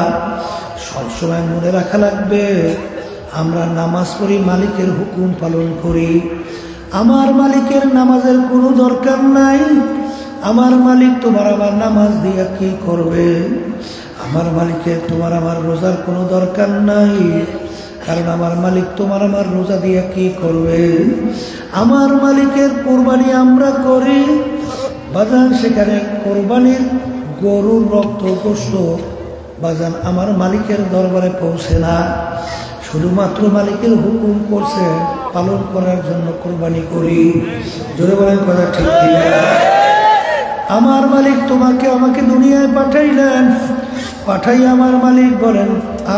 সবসময় মনে রাখা লাগবে, আমরা নামাজ পড়ি, মালিকের হুকুম পালন করি। আমার মালিকের নামাজের কোনো দরকার নাই। আমার মালিক তোমার আমার নামাজ দিয়া কি করবে? আমার মালিকের তোমার আমার রোজার কোনো দরকার নাই, কারণ আমার মালিক তোমার আমার রোজা দিয়া কি করবে? আমার মালিকের কোরবানি আমরা করি বাজান, সেখানে কোরবানির গরুর রক্ত গোশত বাজান আমার মালিকের দরবারে পৌঁছে না। শুধুমাত্র মালিকের হুকুম করছে পালন করার জন্য কোরবানি করি। জোরে বলেন কথা ঠিক কিনা? আমার মালিক তোমাকে আমাকে দুনিয়ায় পাঠাইলেন, পাঠাই আমার মালিক বলেন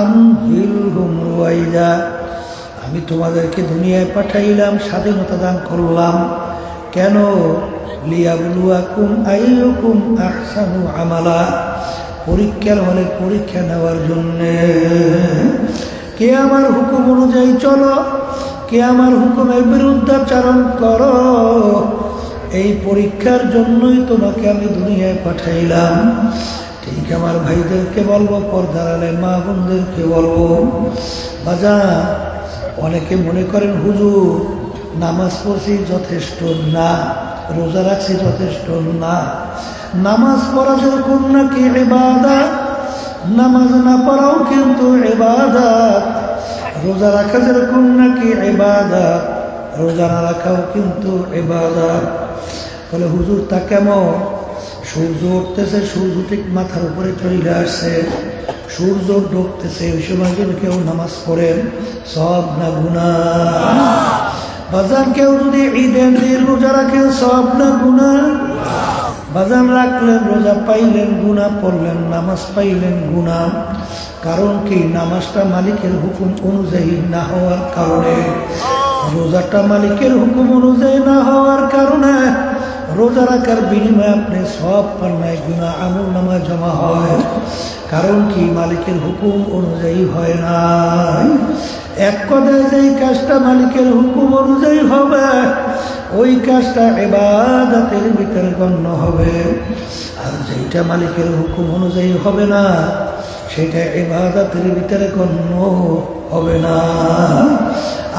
আমহিলহুম রুয়াইদা, আমি তোমাদেরকে দুনিয়ায় পাঠাইলাম, স্বাধীনতা দান করলাম। কেন? লিয়াবলুয়াকুম আইয়ুকুম আহসানু আমালা, পরীক্ষার হলে পরীক্ষা নেওয়ার জন্যে। কে আমার হুকুম অনুযায়ী চলো, কে আমার হুকুমের বিরুদ্ধাচরণ করো, এই পরীক্ষার জন্যই তোমাকে আমি দুনিয়ায় পাঠাইলাম। ঠিক আমার ভাইদেরকে বলবো, পর্দার আলে মা বোনদেরকে বলবো, বাজান অনেকে মনে করেন হুজুর নামাজ পড়ছি যথেষ্ট না, রোজা রাখছি যথেষ্ট না। নামাজ পড়া যেরকম নাকি ইবাদত, নামাজ না পড়াও কিন্তু ইবাদত। রোজা রাখা যেরকম নাকি ইবাদত, রোজা না রাখাও কিন্তু ইবাদত। বলে হুজুর তা কেমন? সূর্য উঠতেছে, সূর্য ঠিক মাথার উপরে চলে আসছে, সূর্য ডুবতেছে, ওই সময় যদি কেউ নামাজ পড়েন সব না গুনাহ? বাজান কেউ যদি ঈদের দিন রোজা রাখেন সব না গুনাহ? বাজান রাখলেন রোজা পাইলেন গুনাহ, পড়লেন নামাজ পাইলেন গুনাহ। কারণ কি? নামাজটা মালিকের হুকুম অনুযায়ী না হওয়ার কারণে, রোজাটা মালিকের হুকুম অনুযায়ী না হওয়ার কারণে রোজা রাখার বিনিময়ে আপনি সব পান নাই, গুনাহ আমল নামায় জমা হয়। কারণ কি? মালিকের হুকুম অনুযায়ী হয় না। এক কথায় যেই কাজটা মালিকের হুকুম অনুযায়ী হবে ওই কাজটা ইবাদতের ভিতরে গণ্য হবে, আর যেইটা মালিকের হুকুম অনুযায়ী হবে না সেটা ইবাদতের ভিতরে গণ্য হবে না।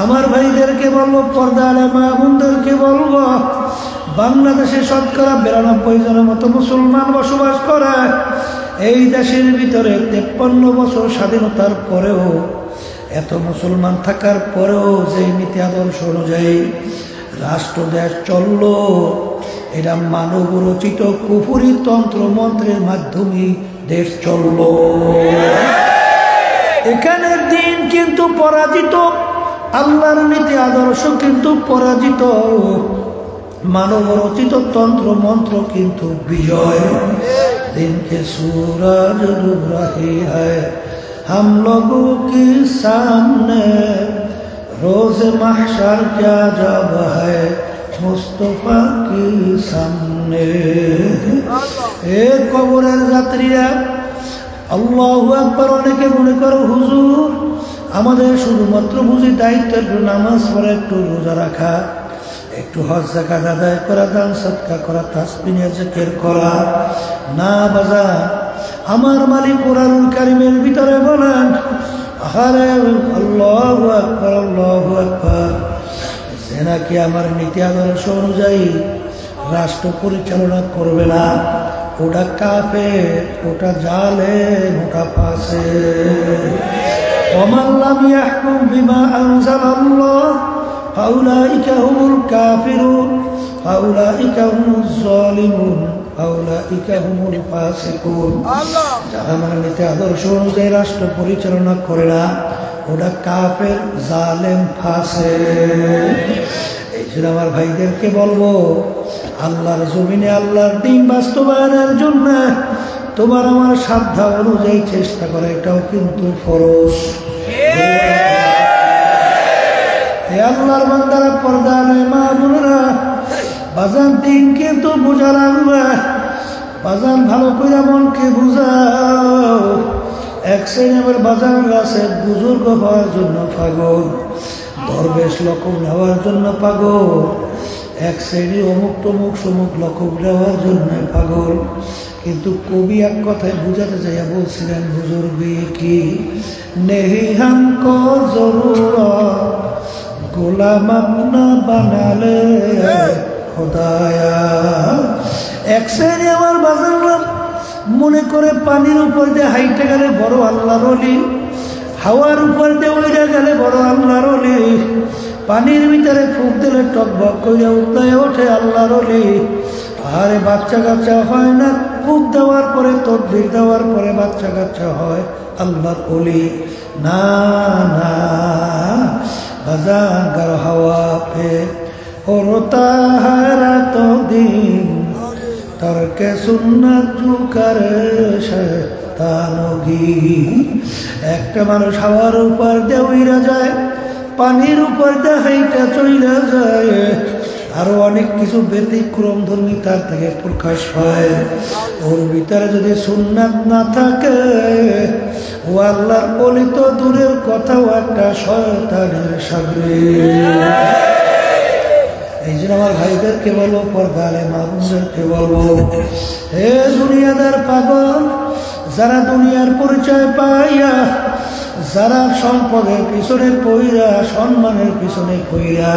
আমার ভাইদেরকে বলবো, পর্দা আলে মা বোনদেরকে বলবো, বাংলাদেশে শতকরা 92 জনের মতো মুসলমান বসবাস করে। এই দেশের ভিতরে 53 বছর স্বাধীনতার পরেও, এত মুসলমান থাকার পরেও যে নীতি আদর্শ অনুযায়ী রাষ্ট্র দেশ চলল, এটা মানব রচিত কুফরি তন্ত্র মন্ত্রের মাধ্যমে দেশ চলল। এখানে দিন কিন্তু পরাজিত, আল্লাহর নীতি আদর্শ কিন্তু পরাজিত, মানব রচিত তন্ত্র মন্ত্র কিন্তু বিজয়। दिन के सूरज डूब रही है हम लोगों के सामने, रोज महशर क्या जब है मुस्तफा के सामने। ए কবরের যাত্রীরা আল্লাহু আকবার, অনেকে মনে করো হুজুর আমাদের শুধুমাত্র বুঝি দায়িত্বের নামাজ পড়া, একটু রোজা রাখা, একটু হজ যাকাত আদায় করা, দান সদকা করা, তাসবিহ জিকির করা। না বাজার, আমার মালিক কোরআনুল কারীমের ভিতরে বলেন, আরে আল্লাহু আকবার আল্লাহু আকবার, যে নাকি আমার নীতি আদর্শ অনুযায়ী রাষ্ট্র পরিচালনা করবে না, ওটা কাফের, ওটা জালেম, ওটা ফাসিক। ওমান লাম ইয়াহকুম বিমা আনজালাল্লাহ ফাউলাইকা হুমুল কাফিরুন ফাউলাইকা হুমুজ জালিমুন ফাউলাইকা হুমুল ফাসিকুন। যারা আমার নীতি আদর্শ অনুযায়ী রাষ্ট্র পরিচালনা করে না, ওটা কাফের, জালেম, ফাসিক। এই জন্য আমার ভাইদেরকে বলবো, আল্লাহর জমিনে আল্লাহর দ্বীন বাস্তবায়নের জন্য তোমার আমার সাধ্য অনুযায়ী চেষ্টা করা, এটাও কিন্তু ফরজ। আল্লাহর বান্দারা, পর্দা আলে মা বোনেরা, বাজান দিন কিন্তু বোঝা লাগবে। বাজান ভালো করে মনকে বুঝাও। এক শ্রেণীর বাজান আছে বুজুর্গ হওয়ার জন্য পাগল, দরবেশ লকব নেওয়ার জন্য পাগল, এক শ্রেণী অমুক তমুক সমুক লকব নেওয়ার জন্য পাগল। কিন্তু কবি এক কথায় বুঝাতে চাইয়া বলছিলেন, বুজুর্গি কি নেহি হামকো জরুরত গোলাম আপনা বানালে খোদায়া। এক শ্রেণী আমার বাজানরা মনে করে পানির উপর দিয়ে হাইটে গেলে বড় আল্লাহর ওলি, হাওয়ার উপর দিয়ে উড়ে গেলে বড় আল্লাহর ওলি, পানির ভিতরে ফুঁক দিলে টকবক করে উঠলে ওঠে আল্লাহর ওলি। আরে বাচ্চা কাচ্চা হয় না, ফুঁক দেওয়ার পরে, তদবির দেওয়ার পরে বাচ্চা কাচ্চা হয় আল্লাহর ওলি। না না বাজান, গার হাওয়া পে होता है रातों दिन তরকে সুন্নাত জু করে শয়তানগি। একটা মানুষ হাওয়ার উপর দিয়ে উইরা যায়, পানির উপর দিয়ে হাইটা চইলা যায়, আরো অনেক কিছু ব্যতিক্রম ধর্মী তার থেকে প্রকাশ পায়। ওর ভিতরে যদি সুন্নাত না থাকে, ও আল্লাহর বলি তো দূরের কথাও একটা শয়তানের শাগরিদ। এই জন্য আমার ভাইদেরকে বলবো, পর্দালে মামুনদেরকে বলবো, হে দুনিয়াদার পাগল, যারা দুনিয়ার পরিচয় পাইয়া, যারা সম্পদের পিছনে পইরা, সম্মানের পিছনে পইরা,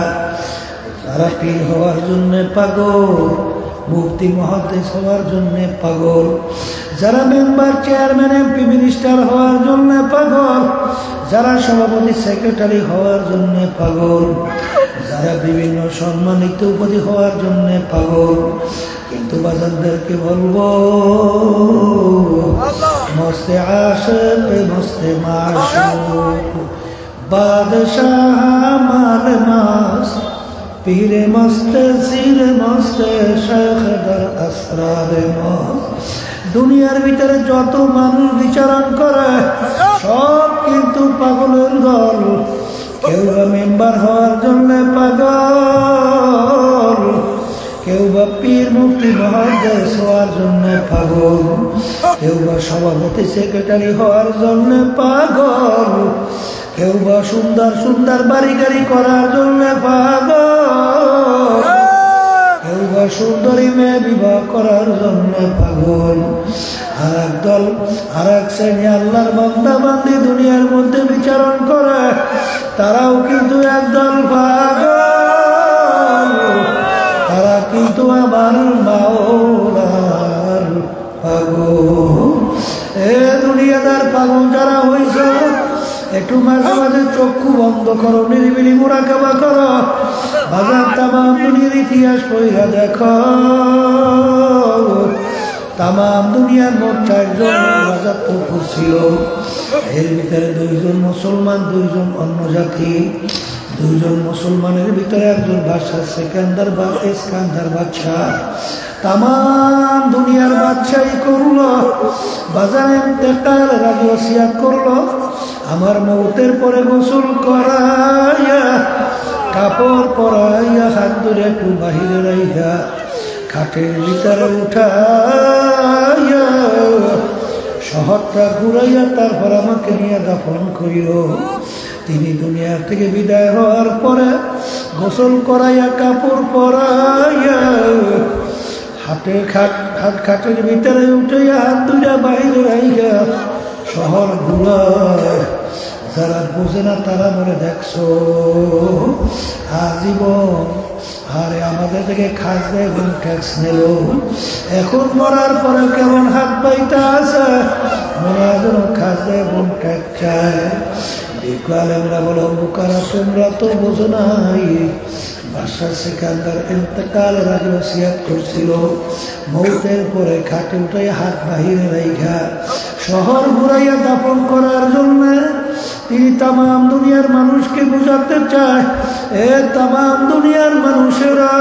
যারা পীর হওয়ার জন্য পাগল, মুফতি মুহাদ্দিস হওয়ার জন্য পাগল, যারা মেম্বার চেয়ারম্যান এমপি মিনিস্টার হওয়ার জন্য পাগল, যারা সভাপতি সেক্রেটারি হওয়ার জন্য পাগল, যারা বিভিন্ন সম্মানিত উপাধি হওয়ার জন্য পাগল, কিন্তু বাজারদেরকে বলবো, মস্তে আশিক মস্তে মাশুক, বাদশাহ মাল মাস, পীরে মস্তে সিরে মস্তে শেখ দর আসরারে মস্ত। দুনিয়ার ভিতরে যত মানুষ বিচারণ করে সব কিন্তু পাগলের দল। কেউ বা মেম্বার হওয়ার জন্য পাগল, কেউ বা পীর মুফতি মুহাদ্দিস হওয়ার জন্য পাগল, কেউ বা সভাপতি সেক্রেটারি হওয়ার জন্য পাগল, কেউ বা সুন্দর সুন্দর বাড়ি গাড়ি করার জন্য পাগল, কেউ বা সুন্দরী মেয়ে বিবাহ করার জন্য পাগল। আর একদল আর এক শ্রেণী আল্লাহর বান্দা বান্দি দুনিয়ার মধ্যে বিচারণ করে, তারাও কিন্তু একদল পাগল, তারা কিন্তু আমার মাওলার পাগল। এ দুনিয়াদার পাগল যারা হইছ, একটু মাঝে মাঝে চক্ষু বন্ধ করো, নিরিবিলি মুরাকাবা করো, বাজার তামাম দুনিয়ার ইতিহাস পড়া দেখো। তামাম দুনিয়ার মোট 4 জন রাজত্ব ছিল, এর ভিতরে 2 জন মুসলমান, 2 জন অন্য জাতি। 2 জন মুসলমানের ভিতরে একজন বাদশা সেকেন্দার বা ইস্কান্দার বাদশা। তামাম দুনিয়ার বাদশাহী করলো, বাজারে ইন্তেকাল রাজি ওসিয়াত করলো, আমার মৌতের পরে গোসল করাইয়া, কাপড় পরাইয়া, হাত ধরে একটু বাহিরে রাইয়া, খাটের ভিতরে উঠাইয়া, শহরটা ঘুরাইয়া তারপর আমাকে নিয়ে দাফন করিল। তিনি দুনিয়া থেকে বিদায় হওয়ার পরে গোসল করাইয়া, কাপড় পরাইয়া, খাটের ভিতরে উঠাইয়া, হাত ধরে বাহিরে রাইয়া শহর ঘুরায়। যারা বোঝে না তারা বলে, দেখছো আজীবন আরে আমাদের থেকে খাস দেয় এবং ট্যাক্স নিল, এখন মরার পরে কেমন হাত পাইতে আছে, মনে হয় যেন খাস দেয় এবং ট্যাক্স চায়। আমরা বলো, বোকারা তোমরা তো বোঝো নাই, বাদশা সিকান্দার ইন্তেকালের আগে ওসিয়াত করছিল, মৌতের পরে খাটে উঠাইয়া হাত বাহিরে রাইখা শহর ঘুরাইয়া দাফন করার জন্য তিনি তামাম দুনিয়ার মানুষকে বোঝাতে চায়, এ তামাম দুনিয়ার মানুষেরা,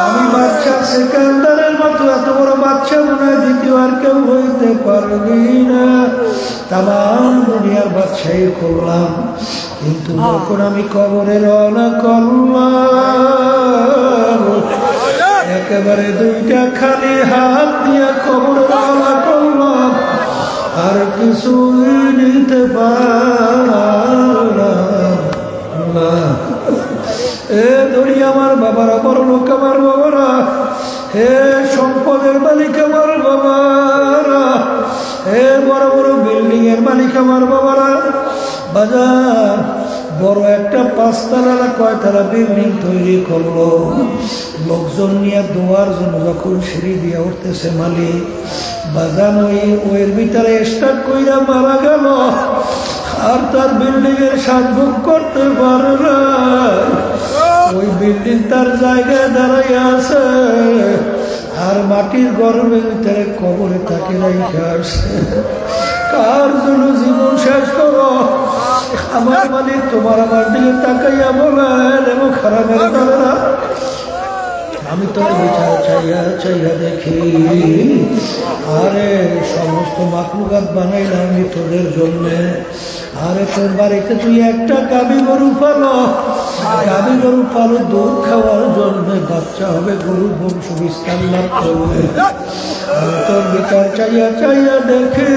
আমি বাদশা সিকান্দারের মতো এত বড় বাদশা মনে হয় দ্বিতীয় আর কেউ হইতে পারবি না। তামাম দুনিয়ার বাদশাহী করলাম, কিন্তু যখন আমি কবরে রওনা করলাম, একেবারে 2টা খালি হাত দিয়ে কবরে রওনা করলাম, আর কিছুই নিতে পারলাম না। এ দুনিয়া আমার বাবারা, বড় লোক আমার বাবারা, হে সম্পদের মালিক আমার বাবারা, হে বড় বড় বিল্ডিং এর মালিক আমার বাবারা, বাজার বড় একটা 5 তলা 9 তলা বিল্ডিং তৈরি করলো, লোকজন নিয়ে দোয়ার জন্য যখন সিঁড়ি দিয়ে উঠতেছে মালিক, বাজান ওইর ভিতরে স্টার্ট কইরা মারা গেল, আর তার বিল্ডিং এর স্বাদ ভোগ করতে পারে না। ওই বিল্ডিং তার জায়গায় দাঁড়াইয়া আছে, আর মাটির গর্ভের ভিতরে কবরে তাকে রাইখা আসছে। কার জন্য জীবন শেষ করো? আমার মালিক তোমার আমার দিকে তাকাইয়া বলেন, এবং খারাপের তারা আমি তোর বিচার চাইয়া চাইয়া দেখি, আরে সমস্ত মাখলুকাত বানাইলাম আমি তোদের জন্যে। আরে তোর বাড়িতে তুই একটা গাভী গরু পালো, গাভী গরু পালো দুধ খাওয়ার জন্য, বাচ্চা হবে, গরুর বংশ বিস্তার লাভ করবে। আমি তোর বিচার চাইয়া চাইয়া দেখি,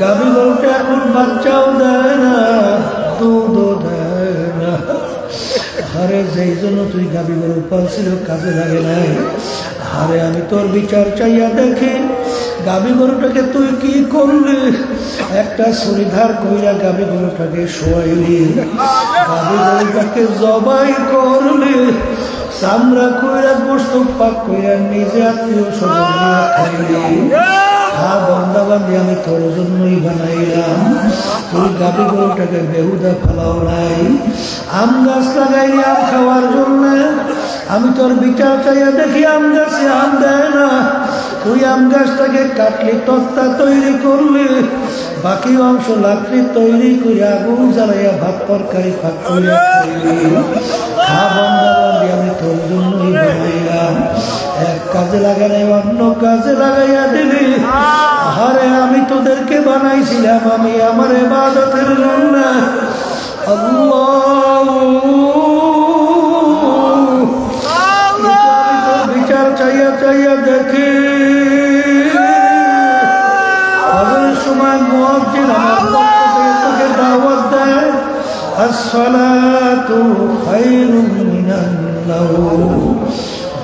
গাভী গরুটা এখন বাচ্চাও দেয় না, দুধও দেয় না। আরে যেই জন্য তুই গাভী গরু পালছিল কাজে লাগে নাই। আরে আমি তোর বিচার চাইয়া দেখি, গাভী গরুটাকে তুই কি করলি? একটা ছুরিধার কইরা গাভী গরুটাকে শোয়াইলি, গাভী গরুটাকে জবাই করলি, চামড়া কইরা গোশত পাক কইরা নিজে আত্মীয় স্বজন খাইলি। হ্যাঁ বন্দা বান্দি আমি তোর জন্যই বানাইলাম, তুই গাভী গরুটাকে বেহুদা ফেলাও নাই। আম গাছ লাগাইলি আম খাওয়ার জন্য, আমি তোর বিচার চাইয়া দেখি আম গাছে আম দেয় না। তুই আম গাছটাকে কাটলি, তক্তা তৈরি করলি, বাকি অংশ লাকড়ি তৈরি করে আগুন জ্বালাইয়া ভাত তরকারি ভাত করে খা। বন্দা বান্দি আমি তোর জন্যই বানাইলাম, এক কাজে লাগালে অন্য কাজে লাগাইয়া দিলি। আরে আমি তোদেরকে বানাইছিলাম আমি আমার ইবাদতের জন্য। আল্লাহ বিচার চাইয়া চাইয়া দেখি, হজরের সময় মুয়াজ্জিন আমার পক্ষ থেকে তোকে দাওয়াত দেয়, আসসালাতু খায়রুম মিনান নাওম,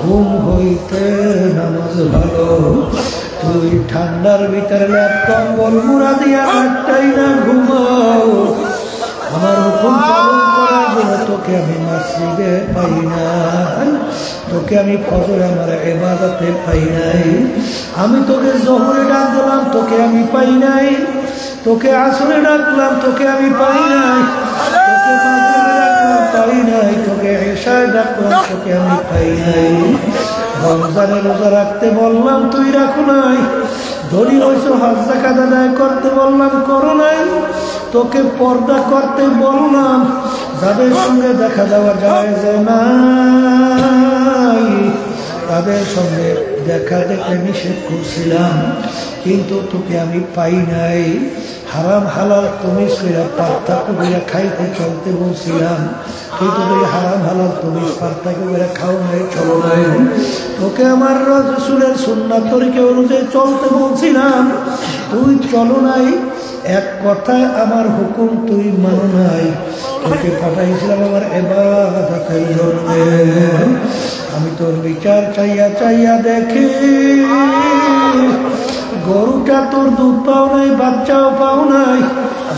ঘুম হইতে নামাজ ভালো। তুই ঠান্ডার ভিতরে ল্যাপ কম্বল মুড়া দিয়া একটাই না ঘুমাও, আমার হুকুম পালন করার জন্য তোকে আমি মসজিদে পাই নাই, তোকে আমি ফজরে আমার ইবাদতে পাই নাই। আমি তোকে জোহরে ডাক দিলাম, তোকে আমি পাই নাই। তোকে আসরে ডাকলাম, তোকে আমি পাই নাই। তোকে মাগরিবে ডাকলাম, পাই নাই। তোকে ইশায় ডাকলাম, তোকে আমি পাই নাই। রমজানে রোজা রাখতে বললাম, তুই রাখো নাই। ধনী হয়েছ, হজ যাকাত আদায় করতে বললাম, করো নাই। তোকে পর্দা করতে বললাম, যাদের সঙ্গে দেখা দেওয়া যায় নাই তাদের সঙ্গে দেখা দেখে নিষেধ করছিলাম, কিন্তু তোকে আমি পাই নাই। হারাম হালাল তুমি সেরা পার্থক্য করে খাইতে চলতে বলছিলাম, কিন্তু তুই হারাম হালাল তুমি পার্থক্য করে খাও নাই, চলো নাই। তোকে আমার রাসূলের সুন্নাত তরিকা অনুযায়ী চলতে বলছিলাম, তুই চলো নাই। এক কথায় আমার হুকুম তুই মানো নাই। তোকে পাঠাইছিলাম আমার ইবাদতের জন্য। আমি তোর বিচার চাইয়া চাইয়া দেখি, গরুটা তোর দুধ পাও নাই, বাচ্চাও পাও নাই,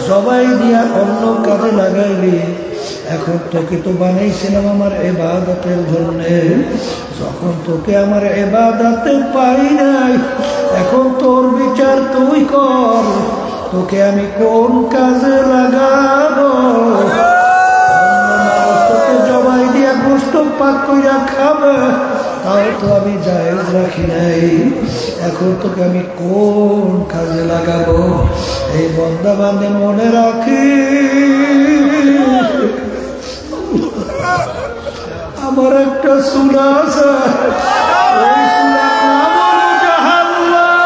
জবাই দিয়া অন্য কাজে লাগাইলি। এখন তোকে তো বানাইছিলাম আমার ইবাদতের জন্য, যখন তোকে আমার ইবাদতে পাই নাই, এখন তোর বিচার তুই কর, তোকে আমি কোন কাজে লাগাবো? তোকে জবাই দিয়া গোশত পাক কইরা খাবে, তাও তো আমি জায়েজ রাখি নাই। এখন তোকে আমি কোন কাজে লাগাবো? এই বন্দা বান্দে মনে রাখি, আমার একটা সূরা আছে, ওই সূরার নাম হলো জাহান্নাম।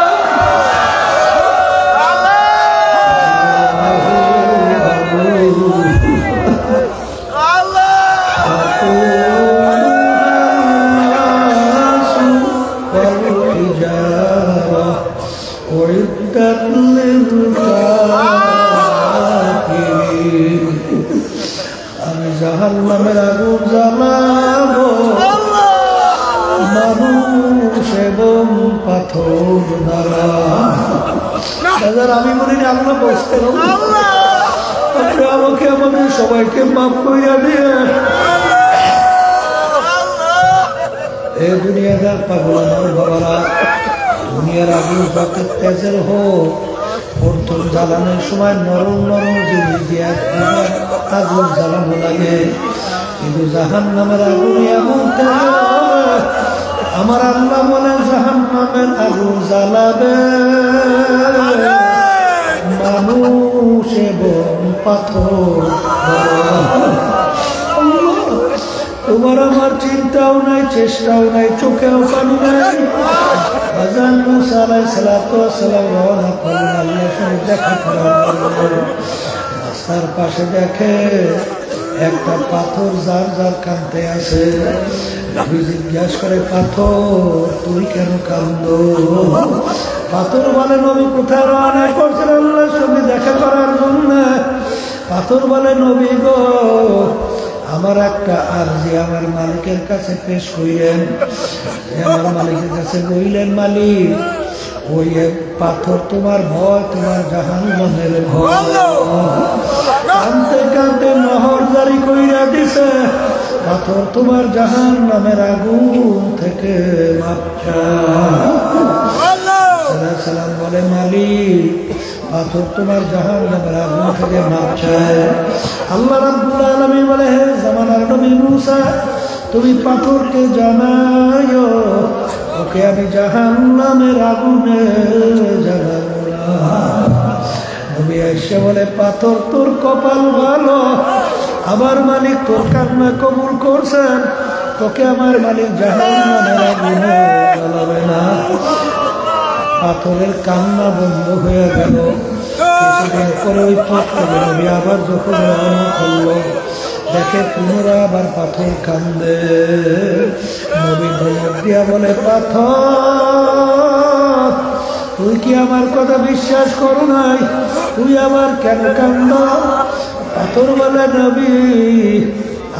আমি জাহান্নামের আগুন জ্বালাবো, মানুষ এবং পাথর দ্বারা। আমি বলি আল্লাহ বসতে আমাকে আমাদের সবাইকে মাফ করিয়া দিয়ে এ দুনিয়াদার পাগল আমার বাবারা, দুনিয়ার আগুন যত তেজের হোক, প্রথম জ্বালানোর সময় নরম নরম জিনিস দিয়ে আগুন জ্বালানো লাগে, কিন্তু জাহান্নামের আগুন এমন তেজের হবে, আমার আল্লাহ বলে জাহান্নামের আগুন জ্বালাবে মানুষ এবং পাথর। তোমার চেষ্টাও নাই, চোখেও পানি নাই। বাজান মুসা আলাইহিস সালাতু ওয়াস সালাম রওনা করলেন আল্লাহর সঙ্গে দেখা করার জন্য। রাস্তার পাশে দেখে একটা পাথর যার যার কাঁদতে আছে। নবী জিজ্ঞাসা করে, পাথর তুই কেন কাঁদো? পাথর বলে, নবী কোথায় রওনা করছেন আল্লাহর সঙ্গে দেখা করার জন্য? পাথর বলে, নবী গো, আমার একটা আরজি আমার মালিকের কাছে পেশ করিলেন। আমার মালিকের কাছে বললেন, মালিক ওই পাথর তোমার ভয়, তোমার জাহান্নামের ভয়। কাঁদতে কাঁদতে মোহর জারি কইরা দিছে, পাথর তোমার জাহান্নামের আগুন থেকে মাপ সালাম বলে, মালিক পাথর তোমার জাহান্নামের আগুন থেকে মাপ চায়। আল্লাহ রাব্বুল আলামিন বলে, হে জামানার নবী মুসা, তুমি পাথরকে জানায়ো ওকে আমি জাহান্নামের আগুনে জ্বালাবো না। নবী এসে বলে, পাথর তোর কপাল ভালো, আমার মালিক তোর কান্না কবুল করছেন, তোকে আমার মালিক জাহান্নামের আগুনে জ্বালাবে না। পাথরের কান্না বন্ধ হয়ে গেল। কিছুদিন পরে ওই পাথর নবী আবার যখন রওনা করলো, দেখে পুনরায় আবার পাথর কান্দে। নবী ধমক দিয়া বলে, পাথর তুই কি আমার কথা বিশ্বাস করো নাই? তুই আবার কেন কান্দ? পাথর বলে, নবী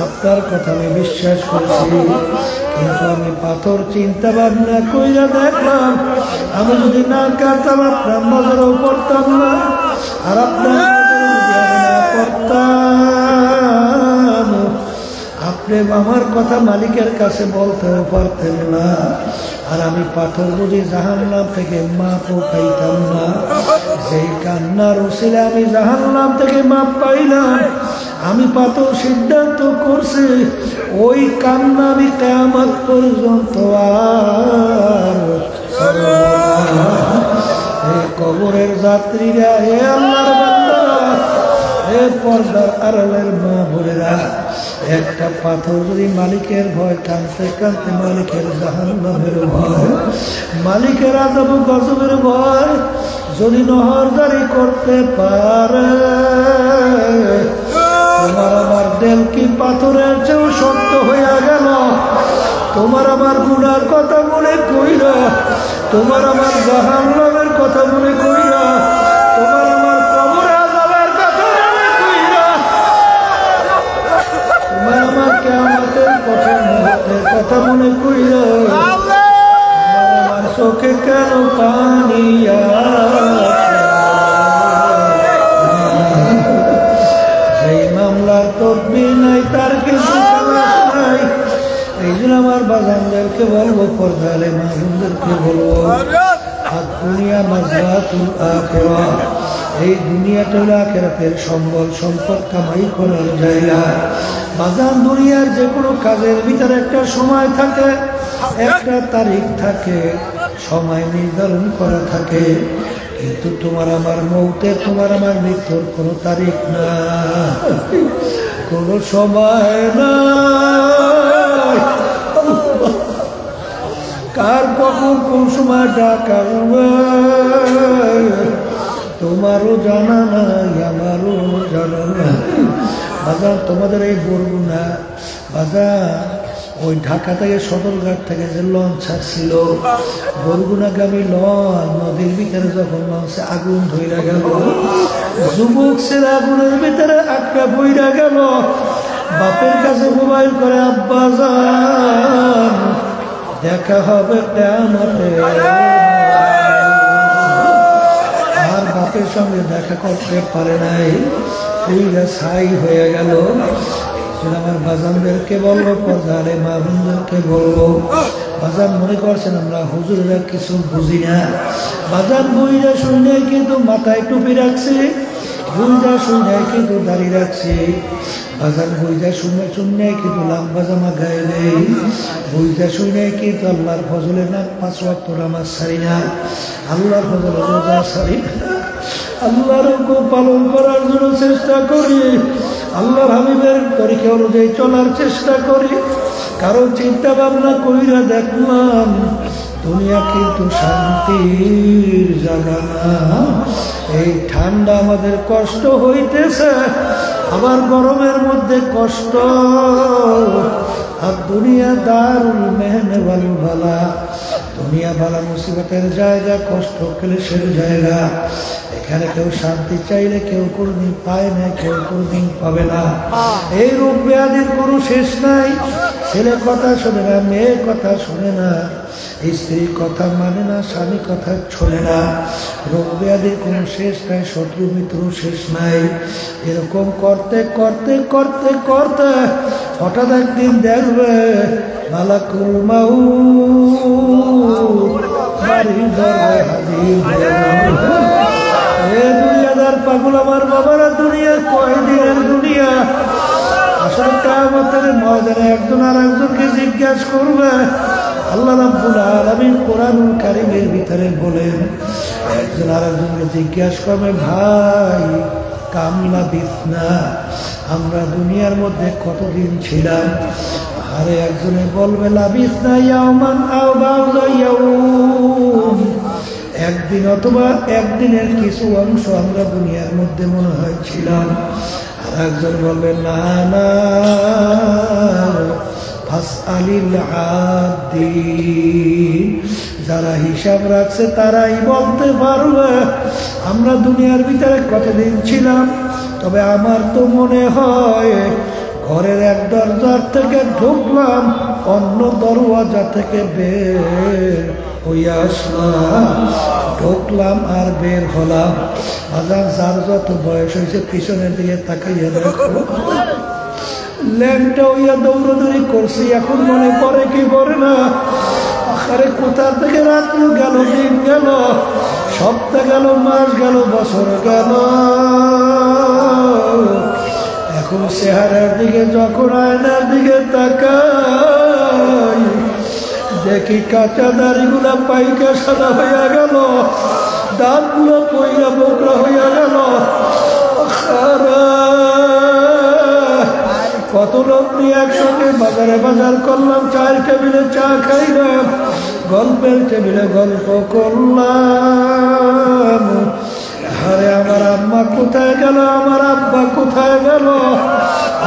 আপনার কথা আমি বিশ্বাস করছি, কিন্তু আমি পাথর চিন্তা ভাবনা কইরা দেখলাম, আমি যদি না কাঁদতাম আপনার নজরেও পড়তাম না, আর আপনার না পড়তাম আপনি আমার কথা মালিকের কাছে বলতেও পারতেন না, আর আমি পাথর বুঝি জাহান্নাম থেকে মাপও পাইতাম না। সেই কান্নার উসিলে আমি জাহান্নাম থেকে মাপ পাইলাম। আমি পাথর সিদ্ধান্ত করছি ওই কান্না আমি কিয়ামত পর্যন্ত আর কবরের যাত্রীরা, হে আল্লাহর বান্দারা, হে পর্দার আড়ালের মা বোনেরা, একটা পাথর যদি মালিকের ভয়, কাঁদতে কাঁদতে মালিকের জাহান্নামের ভয়, মালিকের আযাব গজবের ভয় যদি নহরদারি করতে পারে, তোমার আমার দিল কি পাথরের চেয়েও শক্ত হইয়া গেল? তোমার আমার গুনার কথা মনে কইরা, তোমার আমার জাহান্নামের কথা মনে কইরা, তোমার আমার কবরে আযাবের কথা মনে কইরা, তোমার আমার কিয়ামতের কথা মুহূর্তের কথা মনে কইরা, আমার চোখে কেন পানি সেই মামলার তদবির নাই, তার কিছু নাই। এই জন্য আমার বাজানদেরকে বলবো, পর্দালে মাহুনদেরকে বলবো, দুনিয়া মাজরাতুল আখিরা, এই দুনিয়াটা হলো আখিরাতের সম্বল, সম্পদ কামাই করার জায়গা। বাজান দুনিয়ার যে কোনো কাজের ভিতরে একটা সময় থাকে, একটা তারিখ থাকে, সময় নির্ধারণ করা থাকে, কিন্তু তোমার আমার মৌতের, তোমার আমার মৃত্যুর কোনো তারিখ না, কোনো সময় না। কার কখন কোন সময় ডাকা তোমারও জানা নাই, আমারও জানা নাই। বাজার তোমাদের এই বরগুনা বাজার, ওই ঢাকা থেকে সদরঘাট থেকে যে লঞ্চ ছাড়ছিল, বরগুনাগামী লঞ্চ, নদীর ভিতরে যখন লঞ্চে আগুন ধইরা গেল, যুবক ছেলে আগুনের ভিতরে আটকা বইরা গেল, বাপের কাছে মোবাইল করে, আব্বা যান দেখা হবে কিয়ামতে। আর বাপের সঙ্গে দেখা করতে পারে নাই, পুইরা ছাই হয়ে গেল। আমার বাজানদেরকে বলবো, পর্দারে মা বোনদেরকে বলবো, বাজান মনে করছেন আমরা হুজুরেরা কিছু বুঝি না। বাজান বইরা শুনে কিন্তু মাথায় টুপি রাখছি, বইরা শুনে কিন্তু দাড়ি রাখছি, বাজান বইরা শুনে শুনে কিন্তু লম্বা জামা গায়ে নেই, বইরা শুনে কিন্তু আল্লাহর ফজলে না 5 ওয়াক্ত নামাজ ছাড়ি না, আল্লাহর ফজলে রোজা ছাড়ি না, আল্লাহর হুকুম পালন করার জন্য চেষ্টা করি, আল্লাহর হাবিবের তরিকা অনুযায়ী চলার চেষ্টা করি। কারণ চিন্তা ভাবনা কইরা দেখলাম দুনিয়া কিন্তু শান্তির জায়গা না। এই ঠান্ডা আমাদের কষ্ট হইতেছে, আবার গরমের মধ্যে কষ্ট। আর দুনিয়া দারুল মেহনে ওয়াল বালা, দুনিয়া বালা মুসিবতের জায়গা, কষ্ট ক্লেশের জায়গা। এখানে কেউ শান্তি চাইলে কেউ কোনদিন পায় না, কেউ কোনদিন পাবে না। এই রোগ ব্যাধির কোনো শেষ নাই। ছেলে কথা শোনে না, মেয়ে কথা শোনে না, স্ত্রী কথা মানে না, স্বামী কথা শোনে না। রোগ ব্যাধির কোনো শেষ নাই, শত্রু মিত্র শেষ নাই। এরকম করতে করতে করতে করতে হঠাৎ একদিন দেখবে মালাকুল মাউত বাড়ির দরজায় হাজির হয়ে যাবে। এ দুনিয়াদার পাগল আমার বাবারা, দুনিয়ার কয়দিনের দুনিয়া। আসলে কিয়ামতের ময়দানে একজন আর একজনকে জিজ্ঞাসা করবে। আল্লাহ রাব্বুল আলামিন কোরআনুল কারীমের ভিতরে বলেন, একজন আর একজনকে জিজ্ঞাসা করবে, ভাই কামলা বিছনা, আমরা দুনিয়ার মধ্যে কতদিন ছিলাম? আরে একজনে বলবে লাবিসনা ইয়াওমান আও বা'দা ইয়াওম, একদিন অথবা একদিনের কিছু অংশ আমরা দুনিয়ার মধ্যে মনে হয় ছিলাম। আর একজন বলবে না না, ফাসআলিল আদিন, যারা হিসাব রাখছে তারাই বলতে পারবে আমরা দুনিয়ার ভিতরে কতদিন ছিলাম। তবে আমার তো মনে হয় ঘরের এক দরজা থেকে ঢুকলাম, অন্য দরওয়াজা থেকে বের হইয়া আসলাম, ঢুকলাম আর বের হলাম। আজান যার যত বয়স হয়েছে পিছনের দিকে তাকাইয়া দেখো, ল্যাংটা হইয়া দৌড়দৌড়ি করছি, এখন মনে পড়ে কি পড়ে না। আরে কোথা থেকে রাত্র গেল, দিন গেল, সপ্তাহ গেল, মাস গেল, বছর গেল। এখন চেহারার দিকে যখন আয়নার দিকে তাকাই, দেখি কাঁচা দাড়িগুলা পাইকা সাদা হইয়া গেল, দাঁতগুলো পইরা বোকরা হইয়া গেল। কত লোক নিয়ে একসঙ্গে বাজারে বাজার করলাম, চায়ের টেবিলে চা খাইলাম, গল্পের টেবিলে গল্প করলাম। আরে আমার আম্মা কোথায় গেল, আমার আব্বা কোথায় গেল,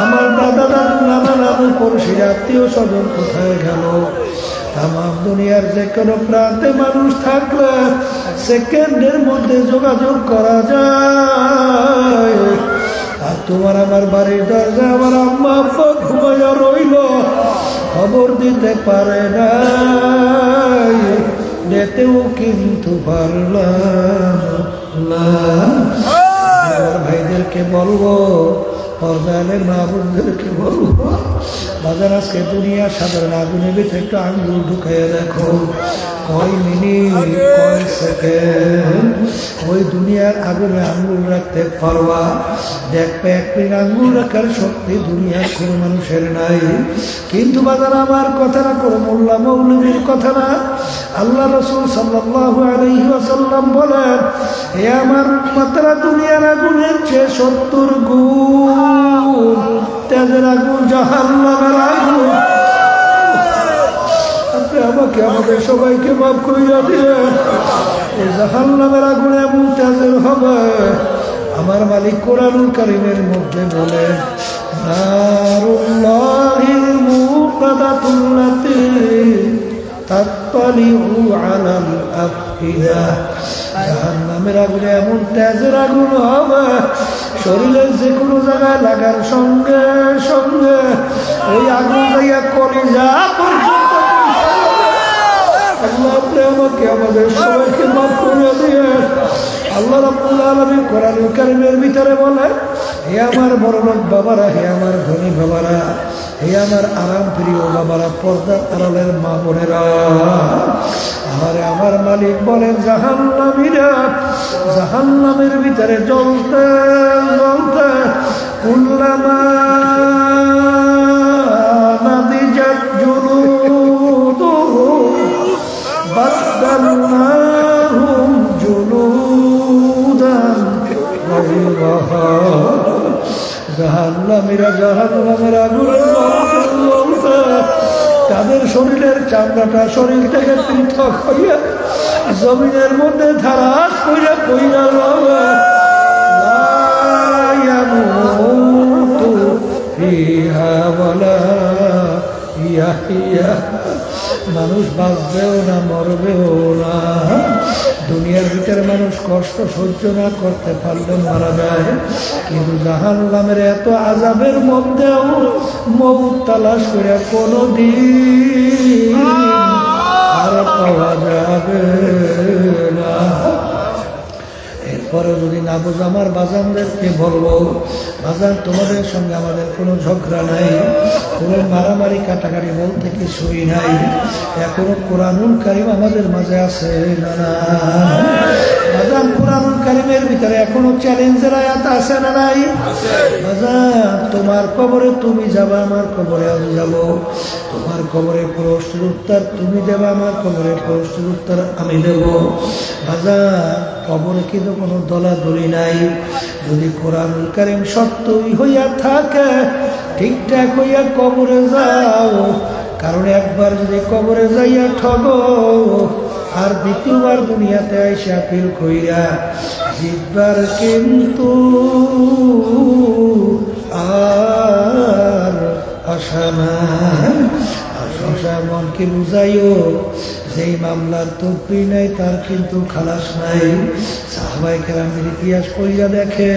আমার দাদা দাদু নানা নানু পড়শি আত্মীয় স্বজন কোথায় গেল। তামাম দুনিয়ার যে কোনো প্রান্তে মানুষ থাকলে সেকেন্ডের মধ্যে যোগাযোগ করা যায়। আর তোমার আমার বাড়ির দরজা আমার আম্মা আব্বা ঘুমাইয়া রইল, খবর দিতে পারে না, যেতেও কিন্তু পারলাম না। আমার ভাইদেরকে বলবো, পর্দালের মা বোনদেরকে বলবো, বাজার আজকে দুনিয়া সাধারণ আগুনের ভিতরে একটু আঙ্গুল ঢুকাইয়া দেখো, কয় মিনিট কয় সেকেন্ড ওই দুনিয়ার আগুনে আঙ্গুল রাখতে পারবা। দেখবে এক মিনিট আঙ্গুল রাখার শক্তি দুনিয়ার কোনো মানুষের নাই। কিন্তু বাজার আমার কথা না, কোনো মোল্লা মৌলবীর কথা না, আল্লাহ রাসূল সাল্লাল্লাহু আলাইহি ওয়াসাল্লাম বলেন, হে আমার উম্মতরা, দুনিয়ার আগুনের চেয়ে 70 গুণ তেজের আগুন জাহান্নামের আগুন। আপনি আমাকে আমাদের সবাইকে মাফ করিয়া দিলেন। এই জাহান্নামের আগুন এমন তেজের হবে, আমার মালিক কোরআনুল কারীমের মধ্যে বলেন, নারুল্লাহিল মুকাদাতুল্লাতী তাত্তালিউ আলাল আফইদা, জাহান্নামের আগুনে এমন তেজের আগুন হবে, শরীরের যে কোনো জায়গায় লাগার সঙ্গে সঙ্গে ওই আগুন যাইয়া কলিজা পর্যন্ত। আল্লাহ আপনি আমাকে আমাদের সবাইকে মাফ করিয়া দিয়ে। আল্লাহ রাব্বুল আলামিন কোরআনুল কারীমের ভিতরে বলে, হে আমার বড়লোক বাবারা, হে আমার ধনী বাবারা, হে আমার আরাম প্রিয় বাবারা, পর্দার আড়ালের মা বোনেরা, আমারে আমার মালিক বলেন, জাহান্নামীরা জাহান্নামের ভিতরে জ্বলতে জ্বলতে কুল্লামা নাদিজাত জুলুদুহুম বাদদালনাহুম জুলুদান গায়রাহা, জাহান্নামীরা জাহান্নামের আগুনে জ্বলতে জ্বলতে তাদের শরীরের চামড়াটা শরীর থেকে পৃথক হইয়া জমিনের মধ্যে ধারাস কইরা কইরা রবে লা ইয়ামুতু ফিহা ওয়ালা ইয়াহইয়া। মানুষ বাঁচবেও না মরবেও না। দুনিয়ার ভিতরে মানুষ কষ্ট সহ্য না করতে পারলে মারা যায়, কিন্তু জাহান্নামের এত আযাবের মধ্যেও মওত তালাশ করে কোনো দিন আর পাওয়া যাবে না। এরপরে যদি না বোঝো আমার বাজানদেরকে বলবো, বাজান তোমাদের সঙ্গে আমাদের কোনো ঝগড়া নাই, কোনো মারামারি কাটাকাটি বলতে কিছুই নাই। এখনো কোরআনুল কারীম আমাদের মাঝে আছে না না বাজান? কোরআনুল কারীমের ভিতরে এখনো চ্যালেঞ্জের আয়াত আছে না নাই? বাজান তোমার কবরে তুমি যাবা, আমার কবরে আমি যাব। তোমার কবরে প্রশ্নের উত্তর তুমি দেবা, আমার কবরে প্রশ্নের উত্তর আমি দেব। বাজান কবরে কিন্তু কোনো দলাদলি নাই। যদি কোরআনুল কারীম সত্যই হইয়া থাকে, ঠিকঠাক হইয়া কবরে যাও। কারণ একবার যদি কবরে যাইয়া ঠগো, আর দ্বিতীয়বার দুনিয়াতে আইসা আপিল কইরা জিতবার কিন্তু আর আশা নাই। আর মনকে বুঝাইও, যেই মামলার তদবির নাই তার কিন্তু খালাস নাই। সাহাবায়ে কেরামের ইতিহাস পড়িয়া দেখে,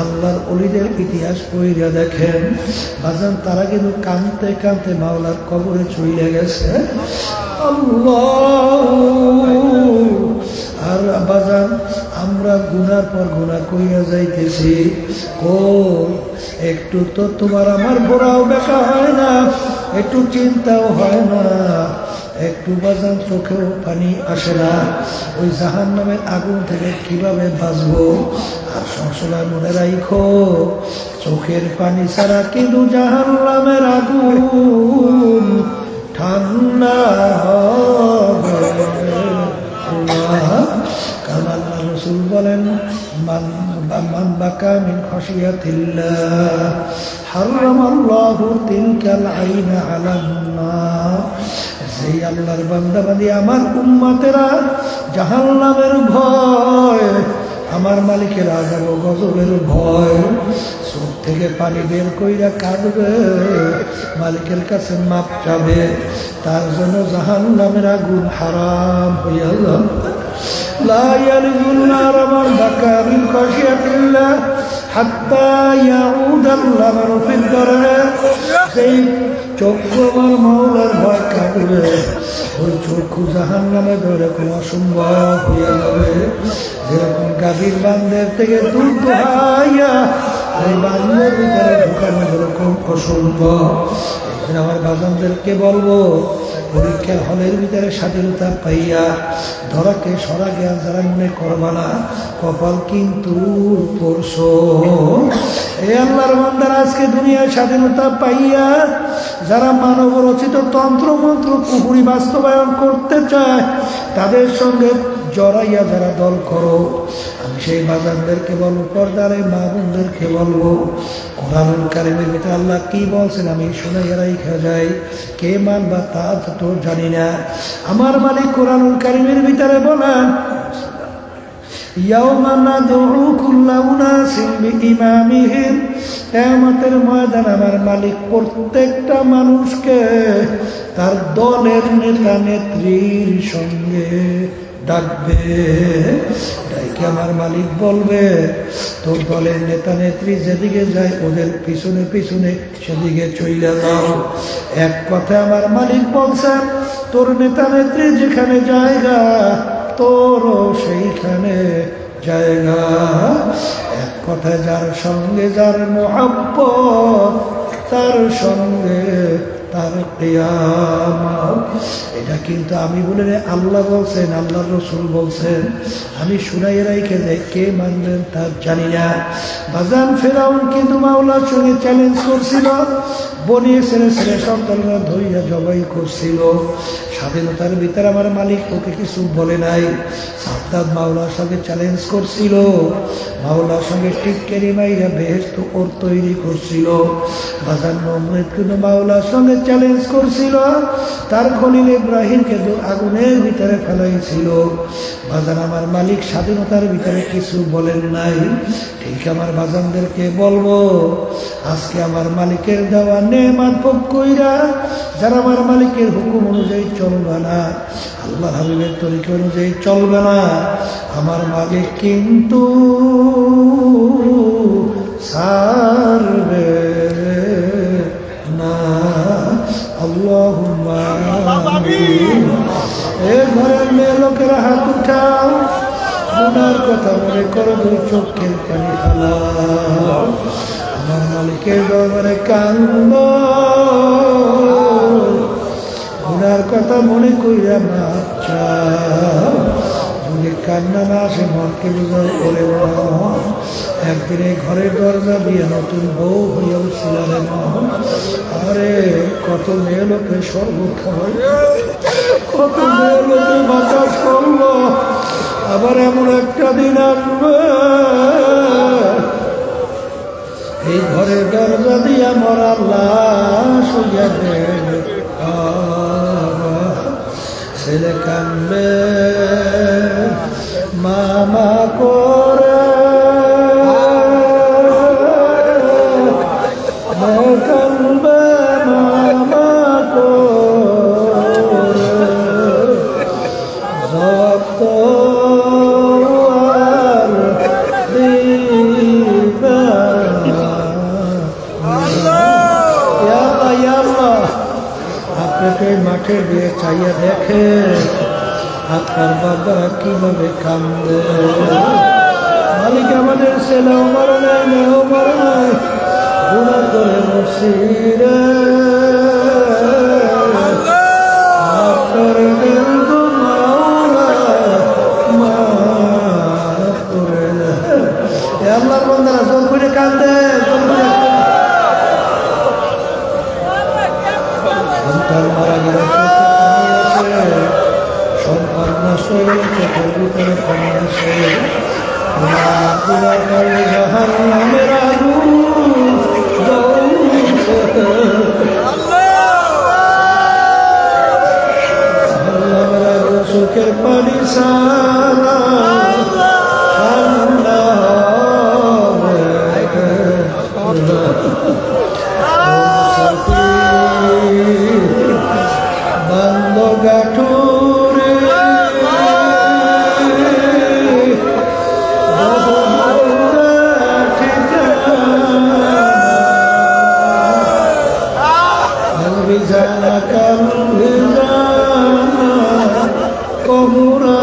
আল্লাহর ওলিদের ইতিহাস পড়িয়া দেখেন বাজান, তারা কিন্তু কাঁদতে কাঁদতে মাওলার কবরে চলে গেছে। আল্লাহ! আর বাজান আমরা গুনার পর গুনাহ কইরা যাইতেছি, কই একটু তো তোমার আমার বোরাও বেকা হয় না, একটু চিন্তাও হয় না, একটু বাজান চোখেও পানি আসে না। ওই জাহান্নামের আগুন থেকে কিভাবে বাঁচবো? আর সবসময় মনে রাখো, চোখের পানি ছাড়া কিন্তু জাহান্নামের আগুন ঠান্ডা হবে না। কারণ আল্লাহ রাসূল বলেন, মান বাকা মিন খাশিয়াতিল্লাহ হারামাল্লাহু তিলকাল আইনা আলান নার। সেই আল্লাহর বান্দাবান্দি আমার উম্মতেরা জাহান্নামের ভয়, আমার মালিকের আযাব ও গজবের ভয়, চোখ থেকে পানি বের কইরা কাঁদবে, মালিকের কাছে মাপ চাবে, তার জন্য জাহান্নামের আগুন হারাম হইয়া যাবে। লা ইয়ালিজুন নার মান বাকা মিন খাশিয়াতিল্লাহ হাত্তা ইয়াউদাল লামারু ফিদ দারর। সেই চক্ষু আমার মাওলার ভয় কাঁদবে, ওই চক্ষু জাহান্নামে ধরে কোনো অসম্ভব হইয়া যাবে। যেরকম গাভীর বান্ধের থেকে দুধ দোহাইয়া ওই বান্ধের ভিতরে ঢুকানো যেরকম অসম্ভব। আমার বাজানদেরকে বলবো, পরীক্ষার হলের ভিতরে স্বাধীনতা পাইয়া ধরাকে সরা জ্ঞান যারা মনে করবা না, কপাল কিন্তু পড়ছো। এই আল্লাহর বান্দারা আজকে দুনিয়ার স্বাধীনতা পাইয়া যারা মানব রচিত তন্ত্র মন্ত্র পুকুরি বাস্তবায়ন করতে চায়, তাদের সঙ্গে জড়াইয়া যারা দল করো, আমি সেই বাজানদেরকে বলবো, পর্দারে মা বোনদেরকে বলবো, কোরআনুল কারীমের ভিতরে আল্লাহ কি বলছেন আমি শুনাইয়া রাইখা যাই। কে মানবা তা তো জানি না। আমার মালিক কোরআনুল কারীমের ভিতরে বলেন, ইয়াউমা নাদউ কুল্লা উনাসিন বিইমামিহিম। কিয়ামতের ময়দানে আমার মালিক প্রত্যেকটা মানুষকে তার দলের নেতা নেত্রীর সঙ্গে ডাকবে। ডাইকে আমার মালিক বলবে, তোর দলের নেতা নেত্রী যেদিকে যায় ওদের পিছনে পিছনে সেদিকে চইলা যাও। এক কথা আমার মালিক বলছেন, তোর নেতা নেত্রী যেখানে জায়গা তোরও সেইখানে জায়গা। এক কথায় যার সঙ্গে যার মোহাব্বত, তার সঙ্গে তার কিয়ামত। এটা কিন্তু আমি বলে আল্লাহ বলছেন, আল্লাহ রাসূল বলছেন। আমি শুনাই রাইখে যাই, কে মানবেন তা জানি না। বাজান ফেরাউন কিন্তু মাওলার সঙ্গে চ্যালেঞ্জ করছিল, বনি ছেলে ছেলে সন্তানরা ধরিয়া জবাই করছিল। স্বাধীনতার ভিতরে আমার মালিক ওকে কিছু বলে নাই। সাদ্দাত মাওলার সঙ্গে চ্যালেঞ্জ করছিল, মাওলার সঙ্গে টিটকারি মাইরা বেহেশত ওর তৈরি করছিল। বাজার নমরুদ কিন্তু মাওলার সঙ্গে চ্যালেঞ্জ করছিল, তার খলিল ইব্রাহিমকে আগুনের ভিতরে ফেলাইছিল। বাজার আমার মালিক স্বাধীনতার ভিতরে কিছু বলেন নাই। ঠিক আমার বাজানদেরকে বলবো, আজকে আমার মালিকের দেওয়া নেমাত ভোগ কইরা যারা আমার মালিকের হুকুম অনুযায়ী চলবে না, আল্লাহ হাবিবের তরিকা অনুযায়ী চলবে না, আমার মালিক কিন্তু ছাড়বে না। আল্লাহুম্মা আমিন। এ ঘরের মেয়ে লোকেরা হাত উঠাও, গুনার কথা মনে করো, দুই চোখের পানি ফেলাও, আমার মালিকের দরবারে কান্দো, গুনার কথা মনে কইরা মাপ চাও। যদি কান্না না আসে মনকে বুঝাও করে একদিনে ঘরের দরজা দিয়ে নতুন বউ হইয়া উঠছিলেন। আরে কত মেয়ে লোকে শরবত খাওয়াই, কত মেয়ে লোকে বাতাস করলো। আবার এমন একটা দিন আসবে এই ঘরের দরজা দিয়া মরা লাশ হইয়া দেবে, ছেলে কান্দবে মামা করে, কান্দবে মামা করে, যত মাঠে দিয়ে চাইয়া দেখে আপনার বাবা কিভাবে কান্দে। মালিক আমাদের ছেলেও মরে নাই, মেয়েও মরে নাই, গুনাহ করে মসিরে করে দিল তো মাওলা মাফ করে। আল্লাহর বান্দারা জোর করে কান্দে, সন্তান মারা গেলে সন্তান নষ্ট হয়ে চোখের ভিতরে পানি আসে, জাহান্নামের আগুন জ্বলছে, জাহান্নামের আগুন চোখের পানি সারা ঠান্ডা হবে। বন্ধ গাঠুরে কমুরা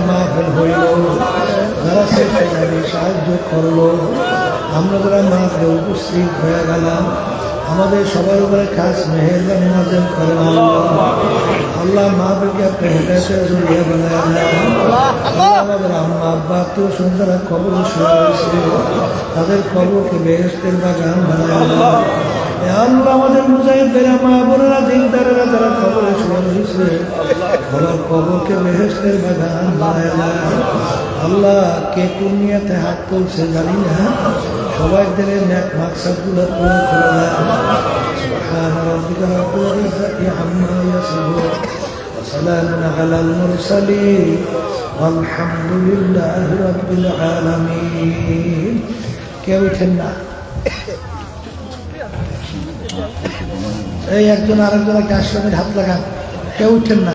মাহফিল হইল, যারা সেখানে সাহায্য করলো, আমরা যারা মাহফিলে উপস্থিত হয়ে গেলাম, আমাদের সবার উপরে খাস মেহেরবানি নাযিল করেন আল্লাহ। মাহফিলকে আপনি হেদায়েতের জরিয়া বানায় আল্লাহ। আমাদের আম্মা আব্বা আত্মীয় সুন্দর কবর শুয়ে রয়েছে, তাদের কবরকে বেহেশতের বাগান বানায় আল্লাহ। আল্লাহ আমাদের মুজাহিদের মা বোনেরা দিনদারেরা যারা কবরে শুয়ে রয়েছে, আমার কবরকে বেহেশতের বাগান বানায় আল্লাহ। কে কোন নিয়তে হাত তুলছে জানি না, সবাই দিলে নেক মাকসাদগুলো পূরণ করে দেয়। সুবহান রাব্বিকা রাব্বিল ইজ্জাতি আম্মা ইয়াসিফুন ওয়া সালামুন আলাল মুরসালিন ওয়ালহামদুলিল্লাহি রাব্বিল আলামিন। কেউ উঠেন না, এই একজন আরেকজনকে আশ্রমের হাত লাগান, কেউ উঠেন না।